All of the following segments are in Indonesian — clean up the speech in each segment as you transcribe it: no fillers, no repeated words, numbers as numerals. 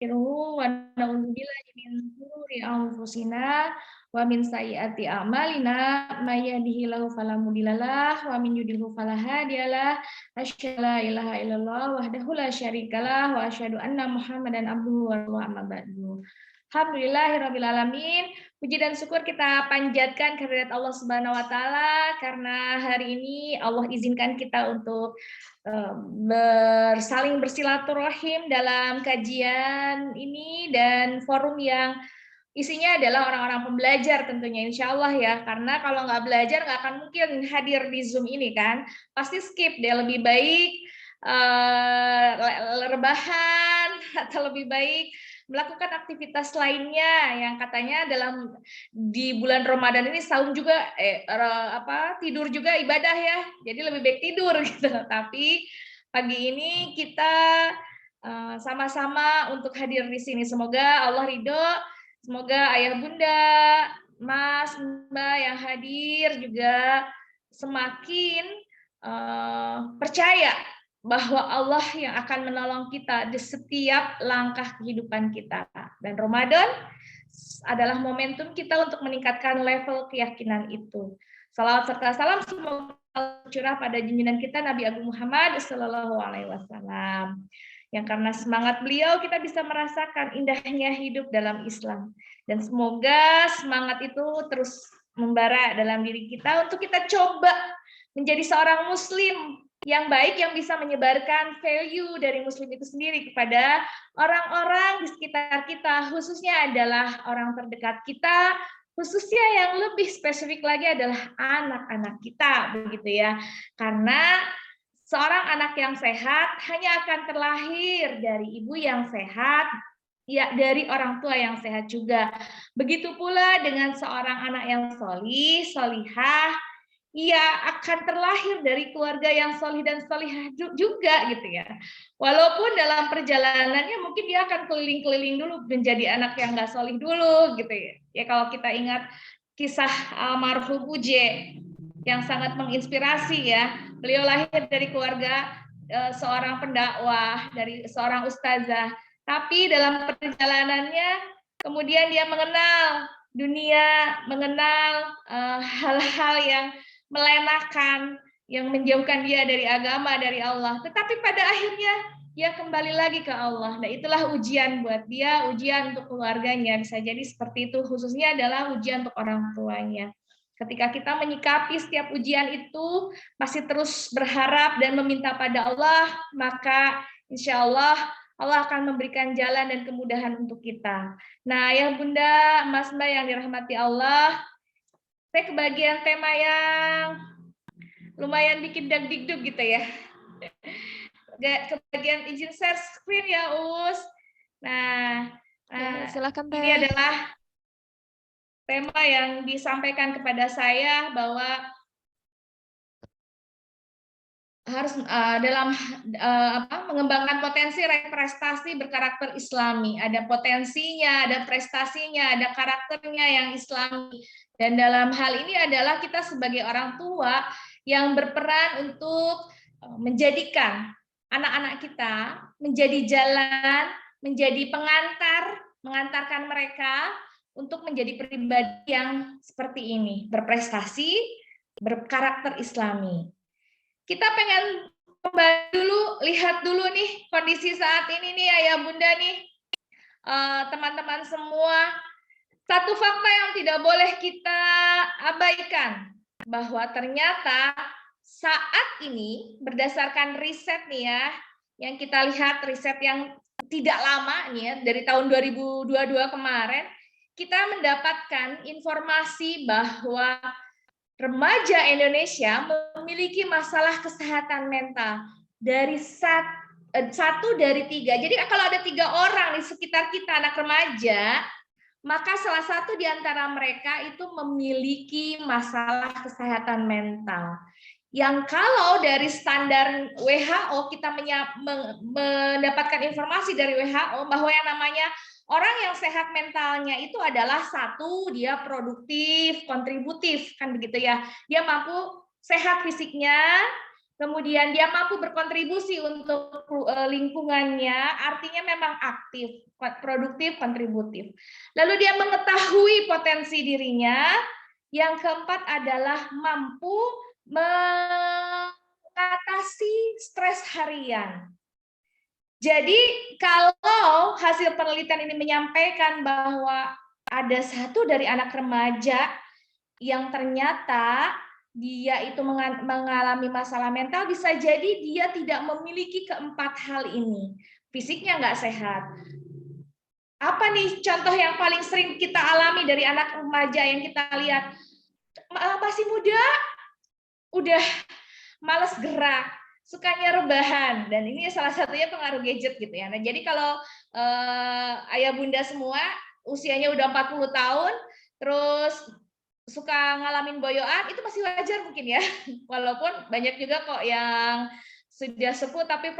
nastaghfiruhu wa na'udzubillahi min syururi anfusina wa min sayyiati a'malina may yahdihillahu fala mudhillalah wa min yudhlil fala hadiyalah asyhadu la ilaha illallah wahdahu la syarikalah wa asyhadu anna muhammadan abduhu wa rasuluhu amma ba'du. Alhamdulillahirabbil alamin. Puji dan syukur kita panjatkan kehadirat Allah Subhanahu wa taala karena hari ini Allah izinkan kita untuk saling bersilaturahim dalam kajian ini dan forum yang isinya adalah orang-orang pembelajar tentunya insya Allah ya, karena kalau nggak belajar nggak akan mungkin hadir di Zoom ini kan, pasti skip deh, lebih baik rebahan atau lebih baik melakukan aktivitas lainnya yang katanya di bulan Ramadan ini saum juga tidur juga ibadah ya, jadi lebih baik tidur gitu. Tapi pagi ini kita sama-sama untuk hadir di sini, semoga Allah ridho, semoga ayah bunda, mas, mbak yang hadir juga semakin percaya bahwa Allah yang akan menolong kita di setiap langkah kehidupan kita. Dan Ramadan adalah momentum kita untuk meningkatkan level keyakinan itu. Salawat serta salam semoga curah pada junjungan kita Nabi Agung Muhammad SAW. Yang karena semangat beliau kita bisa merasakan indahnya hidup dalam Islam. Dan semoga semangat itu terus membara dalam diri kita untuk kita coba menjadi seorang muslim yang baik, yang bisa menyebarkan value dari muslim itu sendiri kepada orang-orang di sekitar kita, khususnya adalah orang terdekat kita, khususnya yang lebih spesifik lagi adalah anak-anak kita, begitu ya. Karena seorang anak yang sehat hanya akan terlahir dari ibu yang sehat, ya dari orang tua yang sehat juga. Begitu pula dengan seorang anak yang solih, solihah, ia akan terlahir dari keluarga yang solih dan solihah juga gitu ya. Walaupun dalam perjalanannya mungkin dia akan keliling-keliling dulu menjadi anak yang nggak solih dulu gitu ya. Ya kalau kita ingat kisah almarhum Uje yang sangat menginspirasi ya. Beliau lahir dari keluarga seorang pendakwah, dari seorang ustazah. Tapi dalam perjalanannya kemudian dia mengenal dunia, mengenal hal-hal yang melenakan, yang menjauhkan dia dari agama, dari Allah. Tetapi pada akhirnya dia kembali lagi ke Allah. Nah, itulah ujian buat dia, ujian untuk keluarganya. Bisa jadi seperti itu, khususnya adalah ujian untuk orang tuanya. Ketika kita menyikapi setiap ujian itu, masih terus berharap dan meminta pada Allah, maka insya Allah Allah akan memberikan jalan dan kemudahan untuk kita. Nah, ya Bunda, Mas Mbak yang dirahmati Allah, saya kebagian tema yang lumayan bikin dag-digdug gitu ya. Kebagian izin share screen ya, Us. Nah, silakan Teh. Ini adalah tema yang disampaikan kepada saya bahwa harus dalam mengembangkan potensi prestasi berkarakter Islami. Ada potensinya, ada prestasinya, ada karakternya yang Islami. Dan dalam hal ini adalah kita sebagai orang tua yang berperan untuk menjadikan anak-anak kita menjadi jalan, menjadi mengantarkan mereka untuk menjadi pribadi yang seperti ini, berprestasi, berkarakter Islami. Kita pengen kembali dulu, lihat dulu nih kondisi saat ini nih ayah bunda nih, teman-teman semua. Satu fakta yang tidak boleh kita abaikan, bahwa ternyata saat ini berdasarkan riset nih ya, yang kita lihat riset yang tidak lama nih ya, dari tahun 2022 kemarin, kita mendapatkan informasi bahwa remaja Indonesia memiliki masalah kesehatan mental dari satu dari tiga. Jadi kalau ada 3 orang di sekitar kita anak remaja, maka salah satu di antara mereka itu memiliki masalah kesehatan mental. Yang kalau dari standar WHO kita mendapatkan informasi dari WHO bahwa yang namanya orang yang sehat mentalnya itu adalah satu, dia produktif, kontributif, kan begitu ya. Dia mampu sehat fisiknya, kemudian dia mampu berkontribusi untuk lingkungannya, artinya memang aktif, produktif, kontributif. Lalu dia mengetahui potensi dirinya. Yang keempat adalah mampu mengatasi stres harian. Jadi kalau hasil penelitian ini menyampaikan bahwa ada satu dari anak remaja yang ternyata dia itu mengalami masalah mental, bisa jadi dia tidak memiliki keempat hal ini. Fisiknya nggak sehat. Apa nih contoh yang paling sering kita alami dari anak remaja yang kita lihat? Masih muda, udah malas gerak, sukanya rebahan, dan ini salah satunya pengaruh gadget gitu ya. Nah, jadi kalau ayah bunda semua usianya udah 40 tahun, terus suka ngalamin boyoan, itu masih wajar mungkin ya. Walaupun banyak juga kok yang sudah sepuh tapi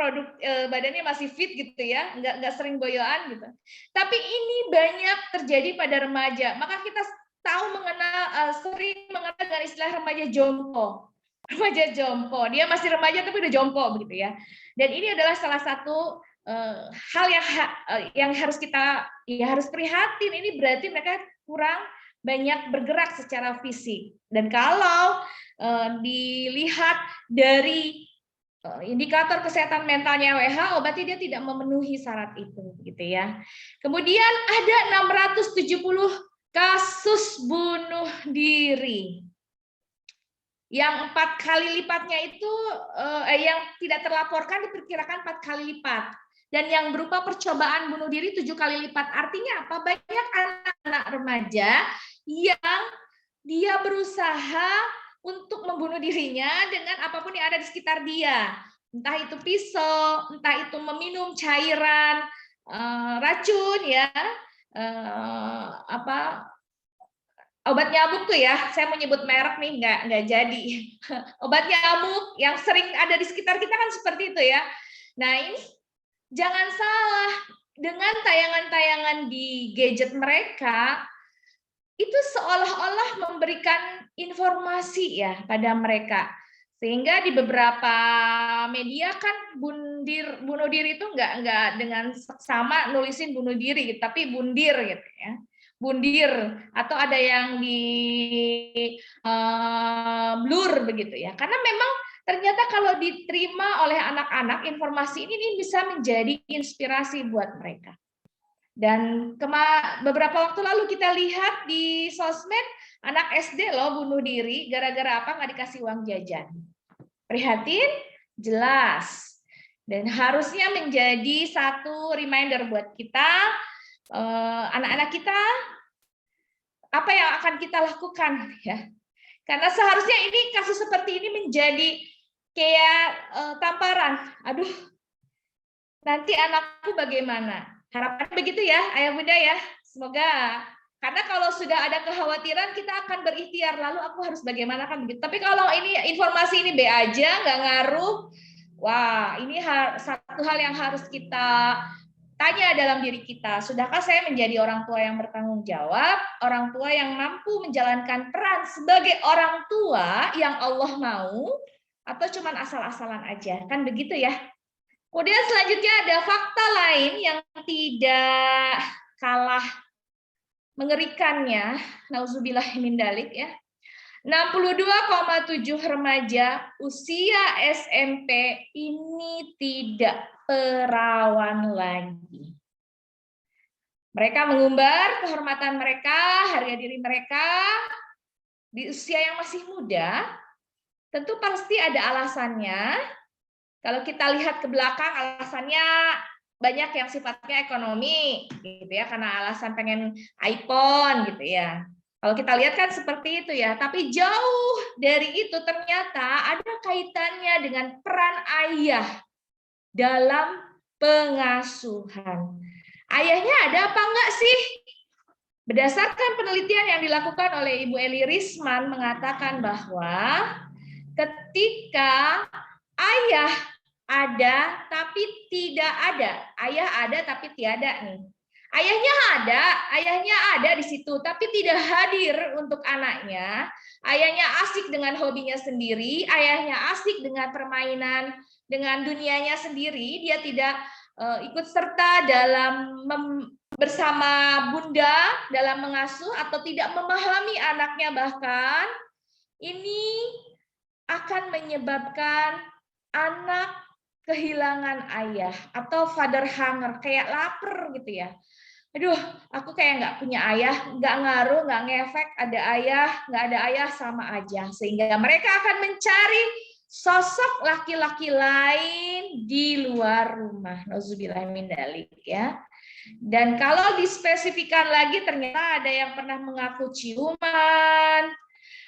badannya masih fit gitu ya, nggak sering boyoan gitu. Tapi ini banyak terjadi pada remaja. Maka kita sering mengenal dengan istilah remaja jompo. Remaja jompo, dia masih remaja tapi udah jompo begitu ya. Dan ini adalah salah satu hal yang harus kita harus prihatin. Ini berarti mereka kurang banyak bergerak secara fisik. Dan kalau dilihat dari indikator kesehatan mentalnya WHO, berarti dia tidak memenuhi syarat itu, gitu ya. Kemudian ada 670 kasus bunuh diri. Yang 4 kali lipatnya itu yang tidak terlaporkan diperkirakan 4 kali lipat. Dan yang berupa percobaan bunuh diri 7 kali lipat. Artinya apa? Banyak anak-anak remaja yang dia berusaha untuk membunuh dirinya dengan apapun yang ada di sekitar dia. Entah itu pisau, entah itu meminum cairan racun ya, obat nyamuk tuh ya, saya mau nyebut merek nih, nggak jadi. Obat nyamuk yang sering ada di sekitar kita kan seperti itu ya. Nah ini jangan salah, dengan tayangan-tayangan di gadget mereka, itu seolah-olah memberikan informasi ya pada mereka. Sehingga di beberapa media kan bunuh diri itu nggak dengan sama nulisin bunuh diri, tapi bundir gitu ya. Bundir, atau ada yang di blur begitu ya. Karena memang ternyata kalau diterima oleh anak-anak, informasi ini bisa menjadi inspirasi buat mereka. Dan beberapa waktu lalu kita lihat di sosmed, anak SD loh bunuh diri, gara-gara apa? Nggak dikasih uang jajan. Prihatin? Jelas. Dan harusnya menjadi satu reminder buat kita, anak-anak kita, apa yang akan kita lakukan ya. Karena seharusnya ini kasus seperti ini menjadi kayak tamparan. Aduh, nanti anakku bagaimana? Harapan begitu ya, ayah bunda ya. Semoga, karena kalau sudah ada kekhawatiran, kita akan berikhtiar. Lalu aku harus bagaimana kan begitu. Tapi kalau ini informasi ini B aja, nggak ngaruh. Wah, ini satu hal yang harus kita tanya dalam diri kita. Sudahkah saya menjadi orang tua yang bertanggung jawab, orang tua yang mampu menjalankan peran sebagai orang tua yang Allah mau, atau cuman asal-asalan aja? Kan begitu ya. Kemudian selanjutnya ada fakta lain yang tidak kalah mengerikannya, nauzubillah min dzalik ya. 62,7 remaja usia SMP ini tidak perawan lagi. Mereka mengumbar kehormatan mereka, harga diri mereka di usia yang masih muda. Tentu pasti ada alasannya. Kalau kita lihat ke belakang, alasannya banyak yang sifatnya ekonomi, gitu ya, karena alasan pengen iPhone, gitu ya. Kalau kita lihat kan seperti itu ya, tapi jauh dari itu ternyata ada kaitannya dengan peran ayah dalam pengasuhan. Ayahnya ada apa enggak sih? Berdasarkan penelitian yang dilakukan oleh Ibu Eli Risman mengatakan bahwa ketika ayah ada tapi tidak ada, ayah ada tapi tiada nih. Ayahnya ada di situ, tapi tidak hadir untuk anaknya. Ayahnya asik dengan hobinya sendiri, ayahnya asik dengan permainan, dengan dunianya sendiri. Dia tidak ikut serta dalam bersama bunda dalam mengasuh atau tidak memahami anaknya, bahkan ini akan menyebabkan anak kehilangan ayah atau father hunger, kayak lapar gitu ya. Aduh, aku kayak nggak punya ayah, nggak ngaruh, nggak ngefek, ada ayah, nggak ada ayah sama aja. Sehingga mereka akan mencari sosok laki-laki lain di luar rumah. Nauzubillah min dzalik ya. Dan kalau dispesifikan lagi, ternyata ada yang pernah mengaku ciuman,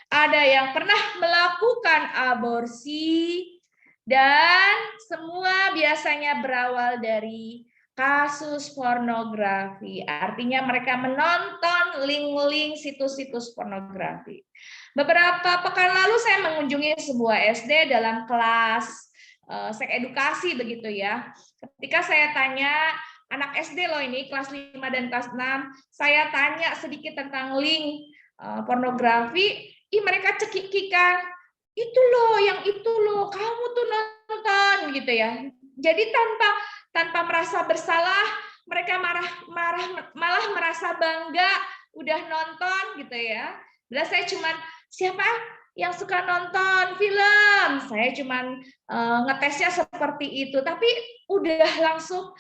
ada yang pernah melakukan aborsi, dan semua biasanya berawal dari kasus pornografi. Artinya mereka menonton link-link situs-situs pornografi. Beberapa pekan lalu saya mengunjungi sebuah SD dalam kelas seks edukasi begitu ya. Ketika saya tanya anak SD loh ini, kelas 5 dan kelas 6, saya tanya sedikit tentang link pornografi, mereka cekikikan, itu loh, yang itu loh, kamu tuh nonton gitu ya. Jadi tanpa merasa bersalah, mereka malah merasa bangga udah nonton gitu ya. Bila saya cuman, siapa yang suka nonton film? Saya cuman ngetesnya seperti itu, tapi udah langsung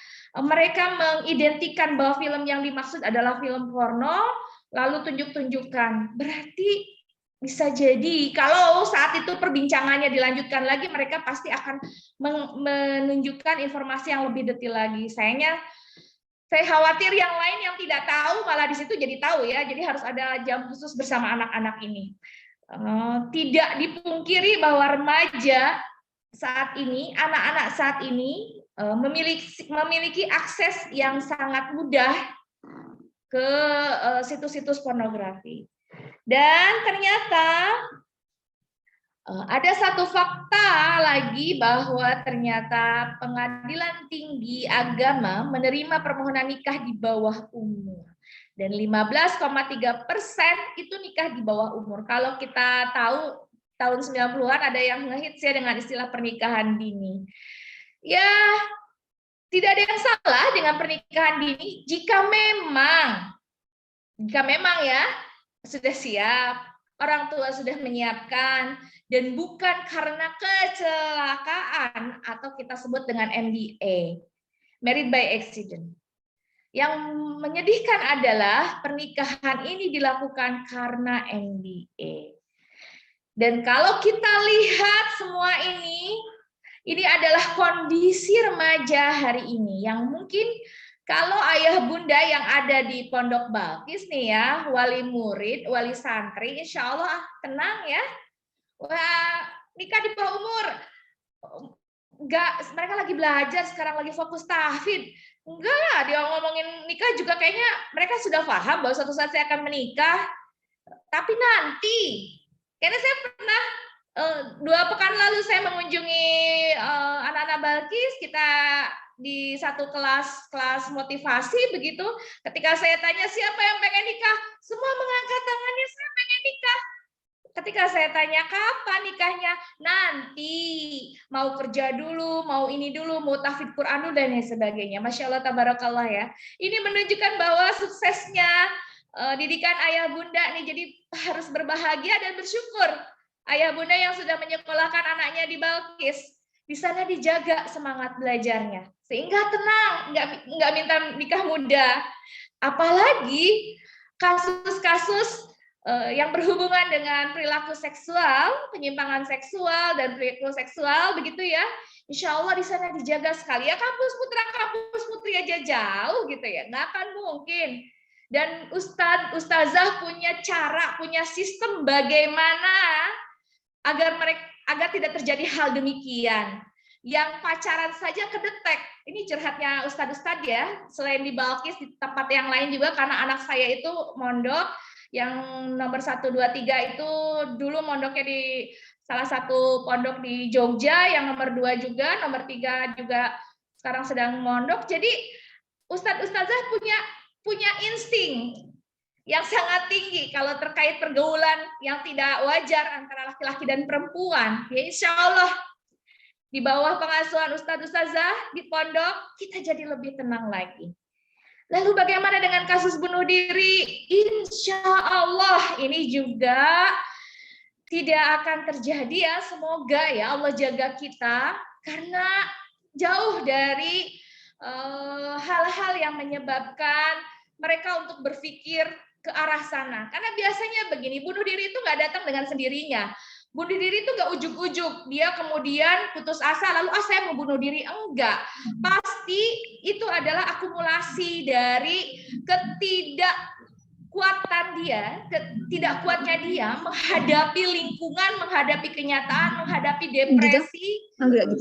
mereka mengidentikan bahwa film yang dimaksud adalah film porno, lalu tunjuk-tunjukkan. Berarti bisa jadi kalau saat itu perbincangannya dilanjutkan lagi, mereka pasti akan menunjukkan informasi yang lebih detail lagi. Sayangnya saya khawatir yang lain yang tidak tahu malah di situ jadi tahu ya. Jadi harus ada jam khusus bersama anak-anak ini. Tidak dipungkiri bahwa remaja saat ini, anak-anak saat ini memiliki akses yang sangat mudah ke situs-situs pornografi. Dan ternyata ada satu fakta lagi bahwa ternyata Pengadilan Tinggi Agama menerima permohonan nikah di bawah umur. Dan 15,3% itu nikah di bawah umur. Kalau kita tahu tahun 90-an ada yang ngehits ya dengan istilah pernikahan dini. Ya, tidak ada yang salah dengan pernikahan dini jika memang ya sudah siap, orang tua sudah menyiapkan, dan bukan karena kecelakaan atau kita sebut dengan MBA, married by accident. Yang menyedihkan adalah pernikahan ini dilakukan karena MBA. Dan kalau kita lihat semua ini adalah kondisi remaja hari ini yang mungkin kalau ayah bunda yang ada di Pondok Balkis nih ya, wali murid, wali santri, insya Allah tenang ya. Wah, nikah di bawah umur. Enggak, mereka lagi belajar, sekarang lagi fokus tahfidz. Enggak lah, dia ngomongin nikah juga kayaknya mereka sudah paham bahwa suatu saat saya akan menikah. Tapi nanti, karena saya pernah 2 pekan lalu saya mengunjungi anak-anak Balkis, kita di satu kelas motivasi begitu. Ketika saya tanya siapa yang pengen nikah, semua mengangkat tangannya, saya pengen nikah. Ketika saya tanya kapan nikahnya, nanti mau kerja dulu, mau ini dulu, mau tahfidz Quran dulu dan lain sebagainya. Masya Allah, tabarakallah ya. Ini menunjukkan bahwa suksesnya didikan ayah bunda nih, jadi harus berbahagia dan bersyukur. Ayah bunda yang sudah menyekolahkan anaknya di Balkis, di sana dijaga semangat belajarnya, sehingga tenang, nggak minta nikah muda. Apalagi kasus-kasus yang berhubungan dengan perilaku seksual, penyimpangan seksual dan perilaku seksual begitu ya. Insya Allah di sana dijaga sekali ya. Kampus putra, kampus putri aja jauh gitu ya, nggak akan mungkin. Dan ustazah punya cara, punya sistem bagaimana agar tidak terjadi hal demikian. Yang pacaran saja kedetek. Ini curhatnya ustadz-ustadz ya. Selain di Balkis, di tempat yang lain juga, karena anak saya itu mondok, yang nomor 1, 2, 3 itu dulu mondoknya di salah satu pondok di Jogja, yang nomor 2 juga, nomor 3 juga sekarang sedang mondok. Jadi ustadz-ustazah punya insting yang sangat tinggi kalau terkait pergaulan yang tidak wajar antara laki-laki dan perempuan. Ya insya Allah di bawah pengasuhan Ustadz Ustazah di pondok kita jadi lebih tenang lagi. Lalu bagaimana dengan kasus bunuh diri? Insya Allah ini juga tidak akan terjadi ya. Semoga ya Allah jaga kita karena jauh dari hal-hal yang menyebabkan mereka untuk berpikir ke arah sana. Karena biasanya begini, bunuh diri itu nggak datang dengan sendirinya. Bunuh diri itu nggak ujuk-ujuk. Dia kemudian putus asa, lalu saya mau bunuh diri. Enggak. Pasti itu adalah akumulasi dari ketidakkuatan dia, tidak kuatnya dia menghadapi lingkungan, menghadapi kenyataan, menghadapi depresi, stres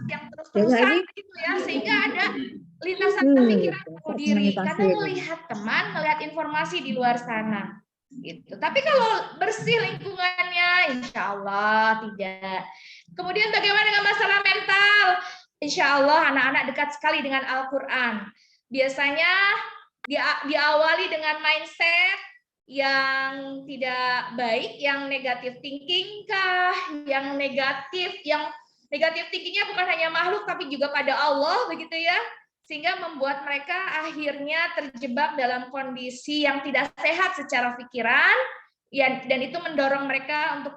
yang terus-terusan gitu ya, sehingga ada lintasan pikiran bunuh diri karena melihat teman, melihat informasi di luar sana. Gitu. Tapi kalau bersih lingkungannya, insya Allah tidak. Kemudian bagaimana dengan masalah mental? Insya Allah anak-anak dekat sekali dengan Al-Quran. Biasanya diawali dengan mindset yang tidak baik, yang negatif thinking kah, yang negatif thinkingnya bukan hanya makhluk tapi juga pada Allah, begitu ya. Sehingga membuat mereka akhirnya terjebak dalam kondisi yang tidak sehat secara pikiran, ya, dan itu mendorong mereka untuk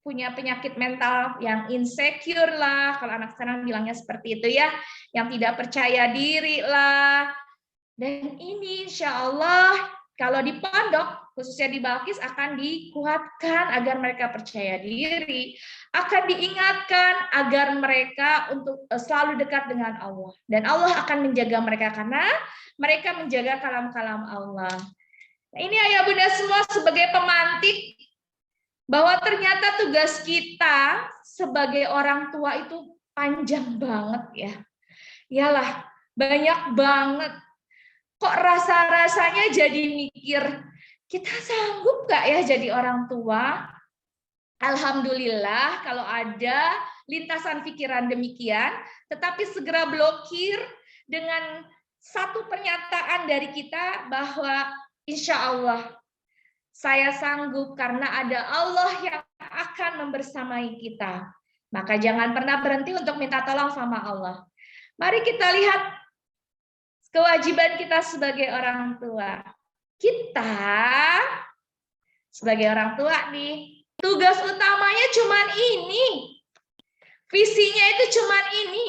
punya penyakit mental yang insecure lah, kalau anak sekarang bilangnya seperti itu ya, yang tidak percaya diri lah. Dan ini insya Allah kalau di pondok, khususnya di Balkis, akan dikuatkan agar mereka percaya diri, akan diingatkan agar mereka untuk selalu dekat dengan Allah. Dan Allah akan menjaga mereka karena mereka menjaga kalam-kalam Allah. Nah, ini ayah bunda semua sebagai pemantik bahwa ternyata tugas kita sebagai orang tua itu panjang banget ya. Iyalah, banyak banget. Kok rasa-rasanya jadi mikir, kita sanggup nggak ya jadi orang tua? Alhamdulillah kalau ada lintasan pikiran demikian, tetapi segera blokir dengan satu pernyataan dari kita bahwa insya Allah saya sanggup karena ada Allah yang akan membersamai kita. Maka jangan pernah berhenti untuk minta tolong sama Allah. Mari kita lihat kewajiban kita sebagai orang tua. Kita sebagai orang tua nih, tugas utamanya cuman ini. Visinya itu cuman ini.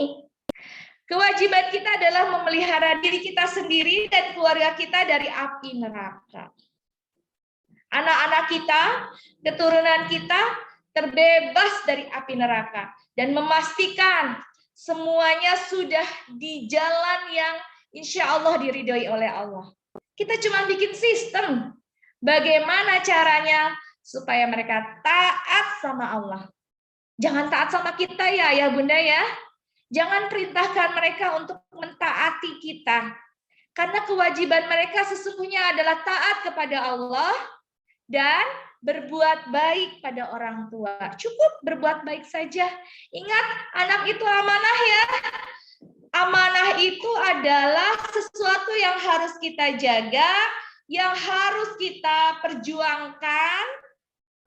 Kewajiban kita adalah memelihara diri kita sendiri dan keluarga kita dari api neraka. Anak-anak kita, keturunan kita terbebas dari api neraka dan memastikan semuanya sudah di jalan yang insya Allah diridhoi oleh Allah. Kita cuma bikin sistem. Bagaimana caranya supaya mereka taat sama Allah. Jangan taat sama kita ya bunda ya. Jangan perintahkan mereka untuk mentaati kita. Karena kewajiban mereka sesungguhnya adalah taat kepada Allah dan berbuat baik pada orang tua. Cukup berbuat baik saja. Ingat, anak itu amanah ya. Amanah itu adalah sesuatu yang harus kita jaga, yang harus kita perjuangkan,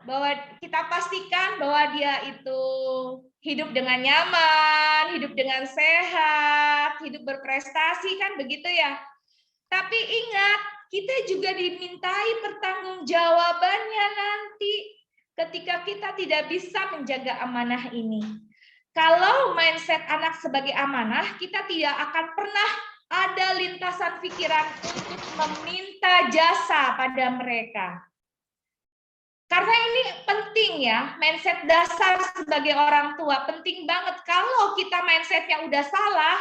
bahwa kita pastikan bahwa dia itu hidup dengan nyaman, hidup dengan sehat, hidup berprestasi, kan begitu ya. Tapi ingat, kita juga dimintai pertanggungjawabannya nanti ketika kita tidak bisa menjaga amanah ini. Kalau mindset anak sebagai amanah, kita tidak akan pernah ada lintasan pikiran untuk meminta jasa pada mereka. Karena ini penting ya, mindset dasar sebagai orang tua, penting banget. Kalau kita mindsetnya udah salah,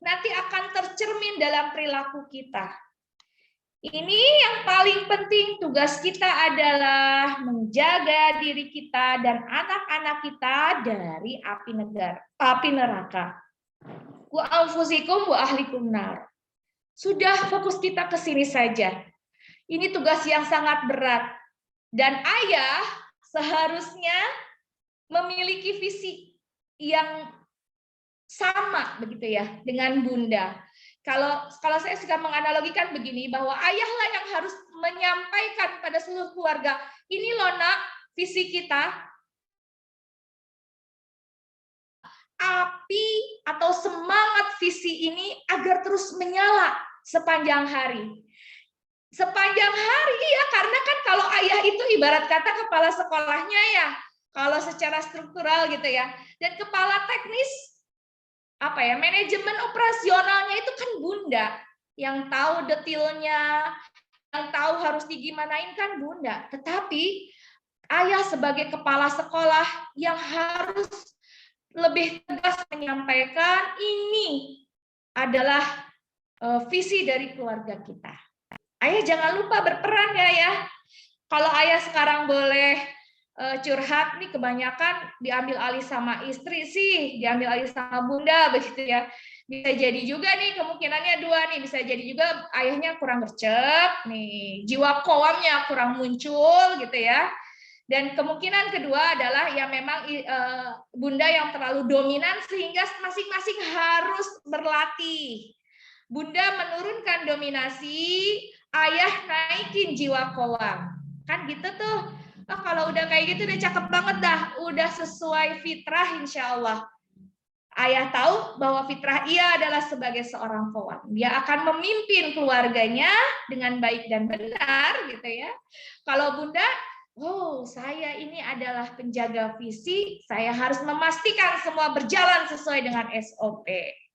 nanti akan tercermin dalam perilaku kita. Ini yang paling penting, tugas kita adalah menjaga diri kita dan anak-anak kita dari api neraka. Wa anfusikum wa ahlikum nar. Sudah fokus kita ke sini saja. Ini tugas yang sangat berat. Dan ayah seharusnya memiliki visi yang sama begitu ya dengan bunda. Kalau saya suka menganalogikan begini, bahwa ayahlah yang harus menyampaikan pada seluruh keluarga, ini loh nak, visi kita, api atau semangat visi ini agar terus menyala sepanjang hari. Sepanjang hari, ya, karena kan kalau ayah itu ibarat kata kepala sekolahnya ya, kalau secara struktural gitu ya, dan kepala teknis, apa ya, manajemen operasionalnya itu kan bunda, yang tahu detailnya, yang tahu harus digimanain kan bunda. Tetapi ayah sebagai kepala sekolah yang harus lebih tegas menyampaikan ini adalah visi dari keluarga kita. Ayah jangan lupa berperan ya. Kalau ayah sekarang boleh curhat nih, kebanyakan diambil alih sama istri sih, diambil alih sama bunda begitu ya. Bisa jadi juga nih kemungkinannya dua nih, bisa jadi juga ayahnya kurang gercep nih, jiwa koamnya kurang muncul gitu ya. Dan kemungkinan kedua adalah ya memang bunda yang terlalu dominan sehingga masing-masing harus berlatih. Bunda menurunkan dominasi, ayah naikin jiwa koam. Kan gitu tuh. Oh, kalau udah kayak gitu udah cakep banget dah, udah sesuai fitrah insya Allah. Ayah tahu bahwa fitrah ia adalah sebagai seorang kawan. Dia akan memimpin keluarganya dengan baik dan benar gitu ya. Kalau bunda, oh saya ini adalah penjaga visi, saya harus memastikan semua berjalan sesuai dengan SOP.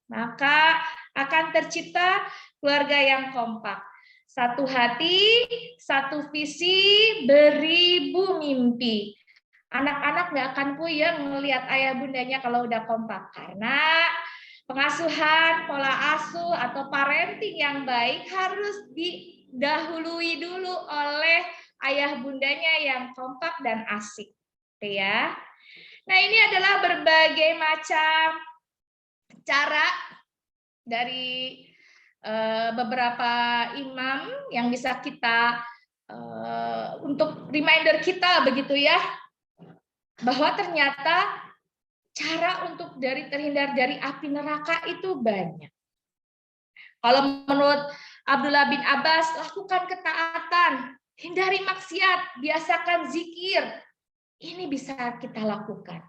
Maka akan tercipta keluarga yang kompak. Satu hati, satu visi, beribu mimpi. Anak-anak nggak akan puyeng melihat ayah bundanya kalau udah kompak, karena pengasuhan, pola asuh atau parenting yang baik harus didahului dulu oleh ayah bundanya yang kompak dan asik, ya. Nah, ini adalah berbagai macam cara dari beberapa imam yang bisa kita untuk reminder kita begitu ya, bahwa ternyata cara untuk terhindar dari api neraka itu banyak. Kalau menurut Abdullah bin Abbas, lakukan ketaatan, hindari maksiat, biasakan zikir. Ini bisa kita lakukan.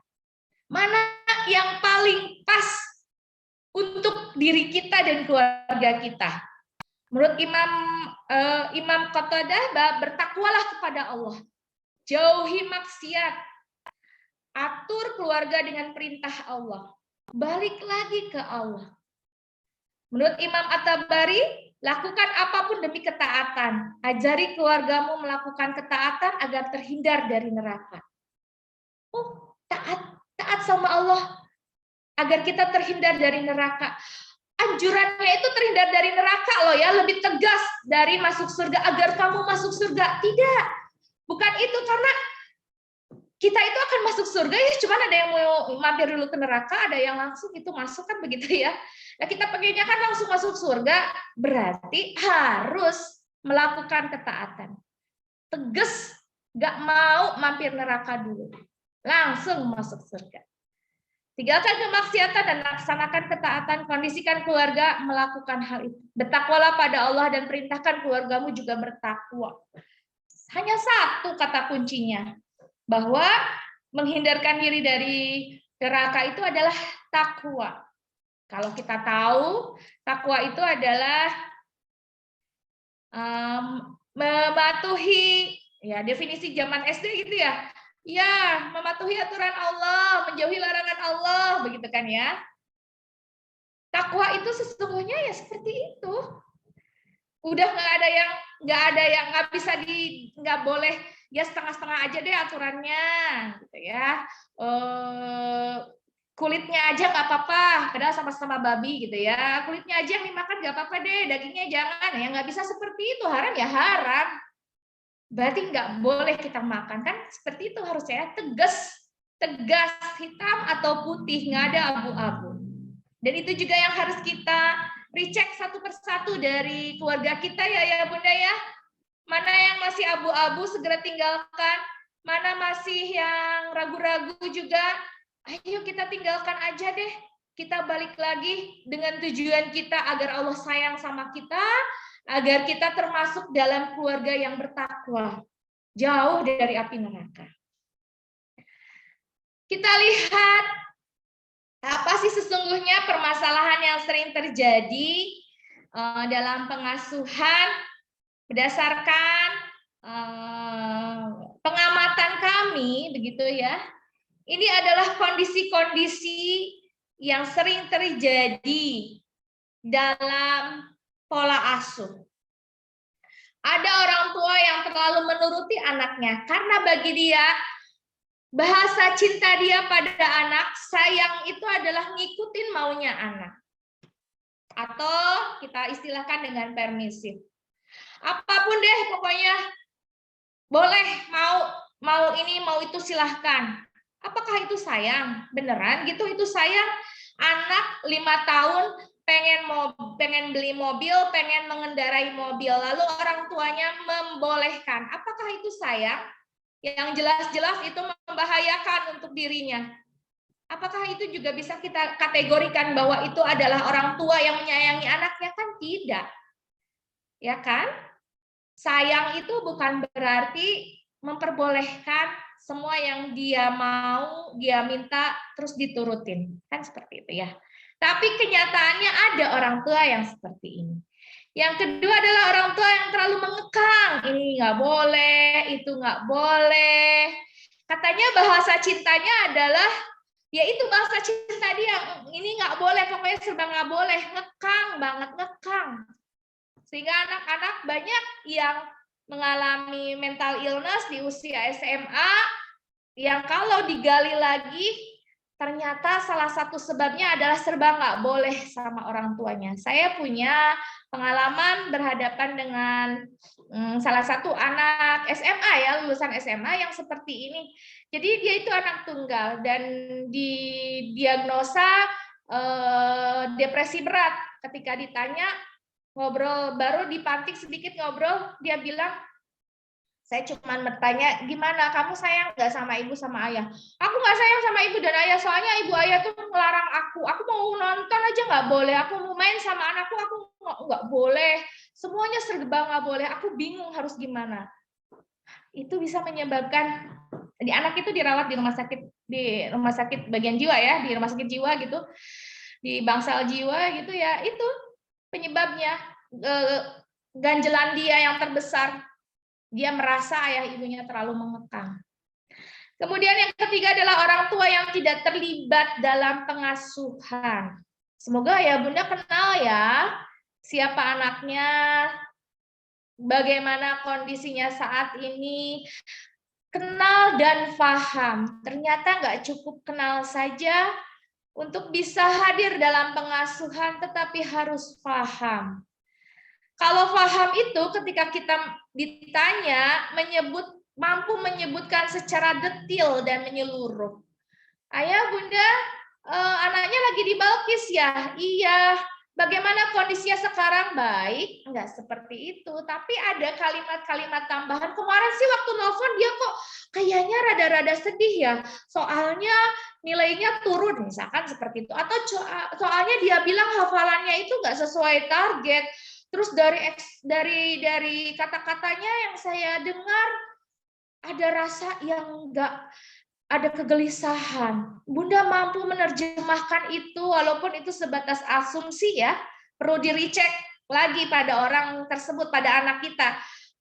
Mana yang paling pas untuk diri kita dan keluarga kita? Menurut Imam Qatadah, bertakwalah kepada Allah. Jauhi maksiat. Atur keluarga dengan perintah Allah. Balik lagi ke Allah. Menurut Imam At-Tabari, lakukan apapun demi ketaatan. Ajari keluargamu melakukan ketaatan agar terhindar dari neraka. Oh, taat sama Allah agar kita terhindar dari neraka. Anjurannya itu terhindar dari neraka loh ya, lebih tegas dari masuk surga agar kamu masuk surga. Tidak. Bukan itu, karena kita itu akan masuk surga ya, cuman ada yang mau mampir dulu ke neraka, ada yang langsung itu masuk kan begitu ya. Nah, kita pengennya kan langsung masuk surga, berarti harus melakukan ketaatan. Tegas, nggak mau mampir neraka dulu, langsung masuk surga. Tinggalkan kemaksiatan dan laksanakan ketaatan, kondisikan keluarga melakukan hal itu. Bertakwalah pada Allah dan perintahkan keluargamu juga bertakwa. Hanya satu kata kuncinya, bahwa menghindarkan diri dari neraka itu adalah takwa. Kalau kita tahu, takwa itu adalah mematuhi, ya definisi zaman SD gitu ya. Ya, mematuhi aturan Allah, menjauhi larangan Allah, begitu kan ya. Takwa itu sesungguhnya ya seperti itu. Udah nggak bisa nggak boleh ya, setengah-setengah aja deh aturannya, gitu ya. Kulitnya aja nggak apa-apa, padahal sama-sama babi gitu ya. Kulitnya aja yang dimakan nggak apa-apa deh, dagingnya jangan. Ya nggak bisa seperti itu, haram ya haram. Berarti nggak boleh kita makan, kan seperti itu harusnya tegas, hitam atau putih, nggak ada abu-abu. Dan itu juga yang harus kita recheck satu persatu dari keluarga kita ya Bunda ya. Mana yang masih abu-abu segera tinggalkan, mana masih yang ragu-ragu juga, ayo kita tinggalkan aja deh. kita balik lagi dengan tujuan kita agar Allah sayang sama kita, agar kita termasuk dalam keluarga yang bertakwa, jauh dari api neraka. Kita lihat apa sih sesungguhnya permasalahan yang sering terjadi dalam pengasuhan berdasarkan pengamatan kami, begitu ya. Ini adalah kondisi-kondisi yang sering terjadi dalam pola asuh. Ada orang tua yang terlalu menuruti anaknya karena bagi dia bahasa cinta dia pada anak, sayang itu adalah ngikutin maunya anak. Atau kita istilahkan dengan permisif. Apapun deh pokoknya boleh, mau ini mau itu silahkan. Apakah itu sayang? Beneran gitu itu sayang? Anak 5 tahun pengen beli mobil, pengen mengendarai mobil, lalu orang tuanya membolehkan. Apakah itu sayang? Yang jelas-jelas itu membahayakan untuk dirinya. Apakah itu juga bisa kita kategorikan bahwa itu adalah orang tua yang menyayangi anaknya? Kan tidak. Ya kan? Sayang itu bukan berarti memperbolehkan semua yang dia mau, dia minta terus diturutin. Kan seperti itu ya. Tapi kenyataannya ada orang tua yang seperti ini. Yang kedua adalah orang tua yang terlalu mengekang. Ini nggak boleh, itu nggak boleh. Katanya bahasa cintanya adalah, ya itu bahasa cinta dia. Ini nggak boleh, pokoknya serba nggak boleh. Ngekang banget, ngekang. Sehingga anak-anak banyak yang mengalami mental illness di usia SMA, yang kalau digali lagi, ternyata salah satu sebabnya adalah serba nggak boleh sama orang tuanya. Saya punya pengalaman berhadapan dengan salah satu anak SMA ya, lulusan SMA yang seperti ini. Jadi dia itu anak tunggal dan didiagnosa depresi berat. Ketika ditanya, ngobrol, baru dipantik sedikit ngobrol, dia bilang, saya cuma bertanya, gimana, kamu sayang nggak sama ibu sama ayah? Aku nggak sayang sama ibu dan ayah, soalnya ibu ayah tuh melarang aku mau nonton aja nggak boleh, aku mau main sama anakku, aku nggak boleh, semuanya serba nggak boleh, aku bingung harus gimana. Itu bisa menyebabkan, di anak itu dirawat di rumah sakit bagian jiwa ya, di rumah sakit jiwa gitu, di bangsal jiwa gitu ya, itu penyebabnya ganjelan dia yang terbesar. Dia merasa ayah ibunya terlalu mengekang. Kemudian yang ketiga adalah orang tua yang tidak terlibat dalam pengasuhan. Semoga ya Bunda kenal ya siapa anaknya, bagaimana kondisinya saat ini, kenal dan paham. Ternyata nggak cukup kenal saja untuk bisa hadir dalam pengasuhan, tetapi harus paham. Kalau paham itu ketika kita ditanya mampu menyebutkan secara detail dan menyeluruh. Ayah, Bunda, anaknya lagi di Balkis ya? Iya. Bagaimana kondisinya sekarang? Baik, enggak seperti itu. Tapi ada kalimat-kalimat tambahan. Kemarin sih waktu nelfon dia kok kayaknya rada-rada sedih ya. Soalnya nilainya turun, misalkan seperti itu. Atau soalnya dia bilang hafalannya itu enggak sesuai target. Terus dari kata-katanya yang saya dengar ada rasa yang enggak, ada kegelisahan. Bunda mampu menerjemahkan itu walaupun itu sebatas asumsi ya. Perlu di-recheck lagi pada orang tersebut, pada anak kita.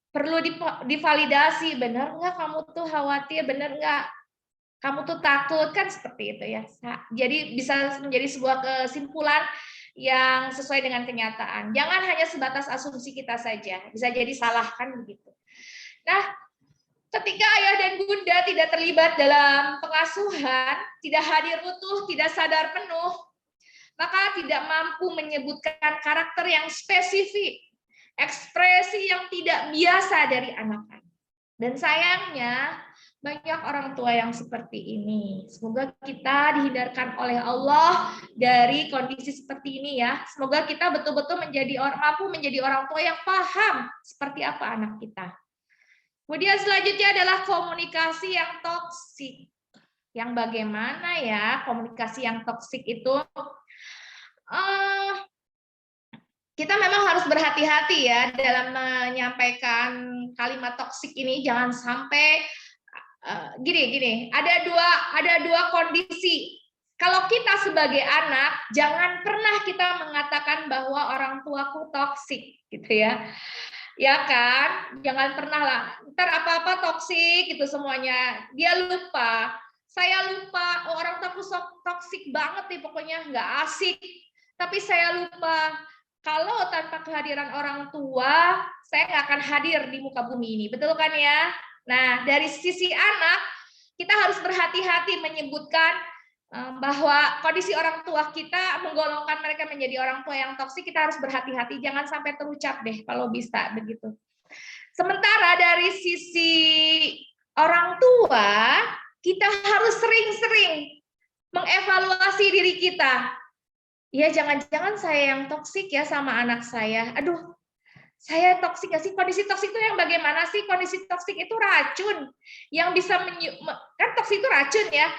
Perlu divalidasi, benar enggak kamu tuh khawatir, benar enggak kamu tuh takut, kan seperti itu ya. Jadi bisa menjadi sebuah kesimpulan yang sesuai dengan kenyataan. Jangan hanya sebatas asumsi kita saja, bisa jadi salah kan begitu. Nah, ketika ayah dan bunda tidak terlibat dalam pengasuhan, tidak hadir utuh, tidak sadar penuh, maka tidak mampu menyebutkan karakter yang spesifik, ekspresi yang tidak biasa dari anak-anak. Dan sayangnya, banyak orang tua yang seperti ini. Semoga kita dihindarkan oleh Allah dari kondisi seperti ini ya. Semoga kita betul-betul mampu menjadi orang tua yang paham seperti apa anak kita. Kemudian selanjutnya adalah komunikasi yang toksik. Yang bagaimana ya komunikasi yang toksik itu? kita memang harus berhati-hati ya dalam menyampaikan kalimat toksik ini. Jangan sampai gini. Ada dua kondisi. Kalau kita sebagai anak, jangan pernah kita mengatakan bahwa orang tuaku toksik, gitu ya. Ya kan? Jangan pernah lah. Ntar apa-apa toksik gitu semuanya. Dia lupa. Saya lupa, orang tuaku toksik banget nih, pokoknya nggak asik. Tapi saya lupa, kalau tanpa kehadiran orang tua, saya nggak akan hadir di muka bumi ini. Betul kan ya? Nah, dari sisi anak, kita harus berhati-hati menyebutkan bahwa kondisi orang tua kita menggolongkan mereka menjadi orang tua yang toksik. Kita harus berhati-hati, jangan sampai terucap deh kalau bisa begitu. Sementara dari sisi orang tua, kita harus sering-sering mengevaluasi diri kita. Ya, jangan-jangan saya yang toksik ya sama anak saya. Aduh, saya toksik nggak sih? Kondisi toksik itu yang bagaimana sih? Kondisi toksik itu racun yang bisa kan toksik itu racun ya.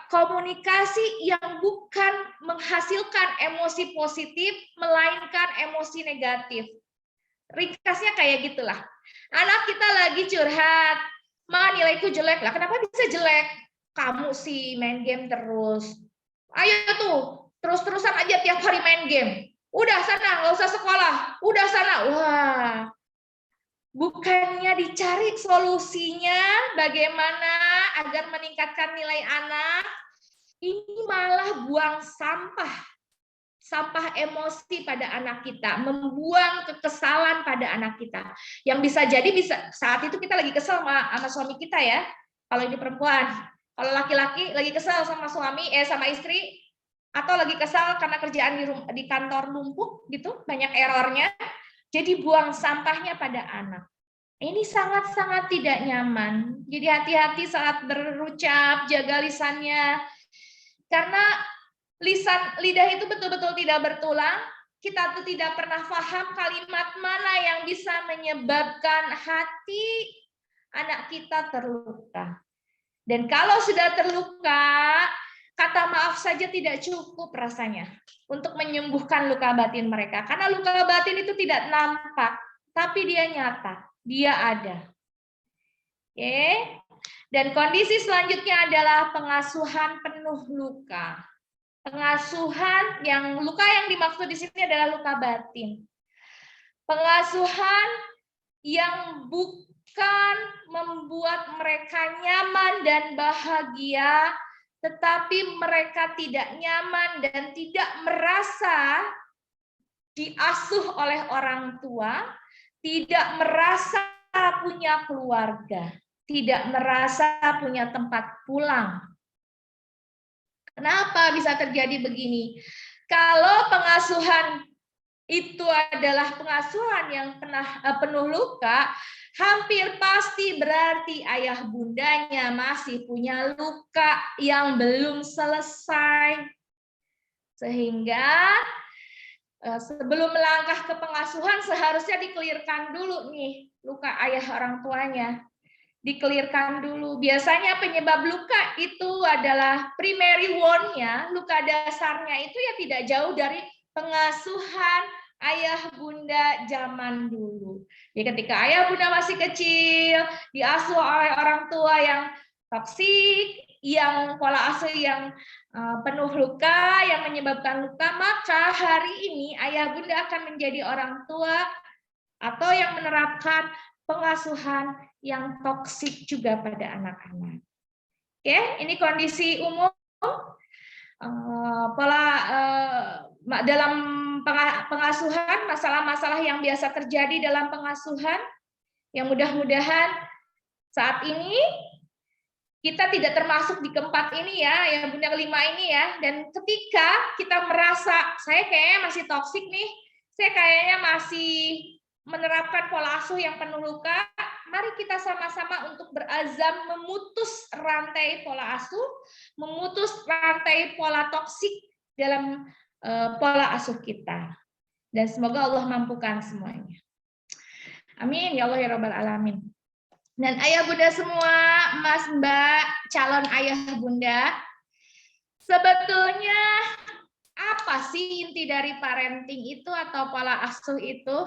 Komunikasi yang bukan menghasilkan emosi positif, melainkan emosi negatif. Ringkasnya kayak gitulah. Anak kita lagi curhat, "Ma, nilaiku jelek." Lah, kenapa bisa jelek? Kamu sih main game terus. Ayo tuh, terus-terusan aja tiap hari main game. Udah sana, nggak usah sekolah. Udah sana. Wah, bukannya dicari solusinya bagaimana agar meningkatkan nilai anak, ini malah buang sampah emosi pada anak kita, membuang kekesalan pada anak kita. Yang bisa jadi saat itu kita lagi kesel sama suami kita ya. Kalau ini perempuan, kalau laki-laki lagi kesel sama sama istri, atau lagi kesal karena kerjaan di kantor numpuk gitu, banyak errornya. Jadi buang sampahnya pada anak. Ini sangat-sangat tidak nyaman. Jadi hati-hati saat berucap, jaga lisannya. Karena lidah itu betul-betul tidak bertulang. Kita tuh tidak pernah paham kalimat mana yang bisa menyebabkan hati anak kita terluka. Dan kalau sudah terluka, kata maaf saja tidak cukup rasanya untuk menyembuhkan luka batin mereka. Karena luka batin itu tidak nampak, tapi dia nyata, dia ada. Oke. Dan kondisi selanjutnya adalah pengasuhan penuh luka. Pengasuhan luka yang dimaksud di sini adalah luka batin. Pengasuhan yang bukan membuat mereka nyaman dan bahagia, tetapi mereka tidak nyaman dan tidak merasa diasuh oleh orang tua, tidak merasa punya keluarga, tidak merasa punya tempat pulang. Kenapa bisa terjadi begini? Kalau pengasuhan itu adalah pengasuhan yang penuh luka, hampir pasti berarti ayah bundanya masih punya luka yang belum selesai. Sehingga sebelum melangkah ke pengasuhan seharusnya dikelirkan dulu nih luka ayah orang tuanya. Dikelirkan dulu. Biasanya penyebab luka itu adalah primary wound-nya, luka dasarnya itu ya tidak jauh dari pengasuhan ayah bunda zaman dulu. Jadi ketika ayah bunda masih kecil, diasuh oleh orang tua yang toksik, yang pola asuh yang penuh luka, yang menyebabkan luka, maka hari ini ayah bunda akan menjadi orang tua atau yang menerapkan pengasuhan yang toksik juga pada anak-anak. Oke, ini kondisi umum dalam pengasuhan, masalah-masalah yang biasa terjadi dalam pengasuhan, yang mudah-mudahan saat ini kita tidak termasuk di keempat ini ya, yang bunda kelima ini ya. Dan ketika kita merasa saya kayaknya masih toksik nih, saya kayaknya masih menerapkan pola asuh yang penuh luka, mari kita sama-sama untuk berazam memutus rantai pola asuh, memutus rantai pola toksik dalam pola asuh kita. Dan semoga Allah mampukan semuanya. Amin ya Allah ya Rabbal Alamin. Dan ayah bunda semua, mas mbak, calon ayah bunda, sebetulnya apa apa sih inti dari parenting itu atau pola asuh itu?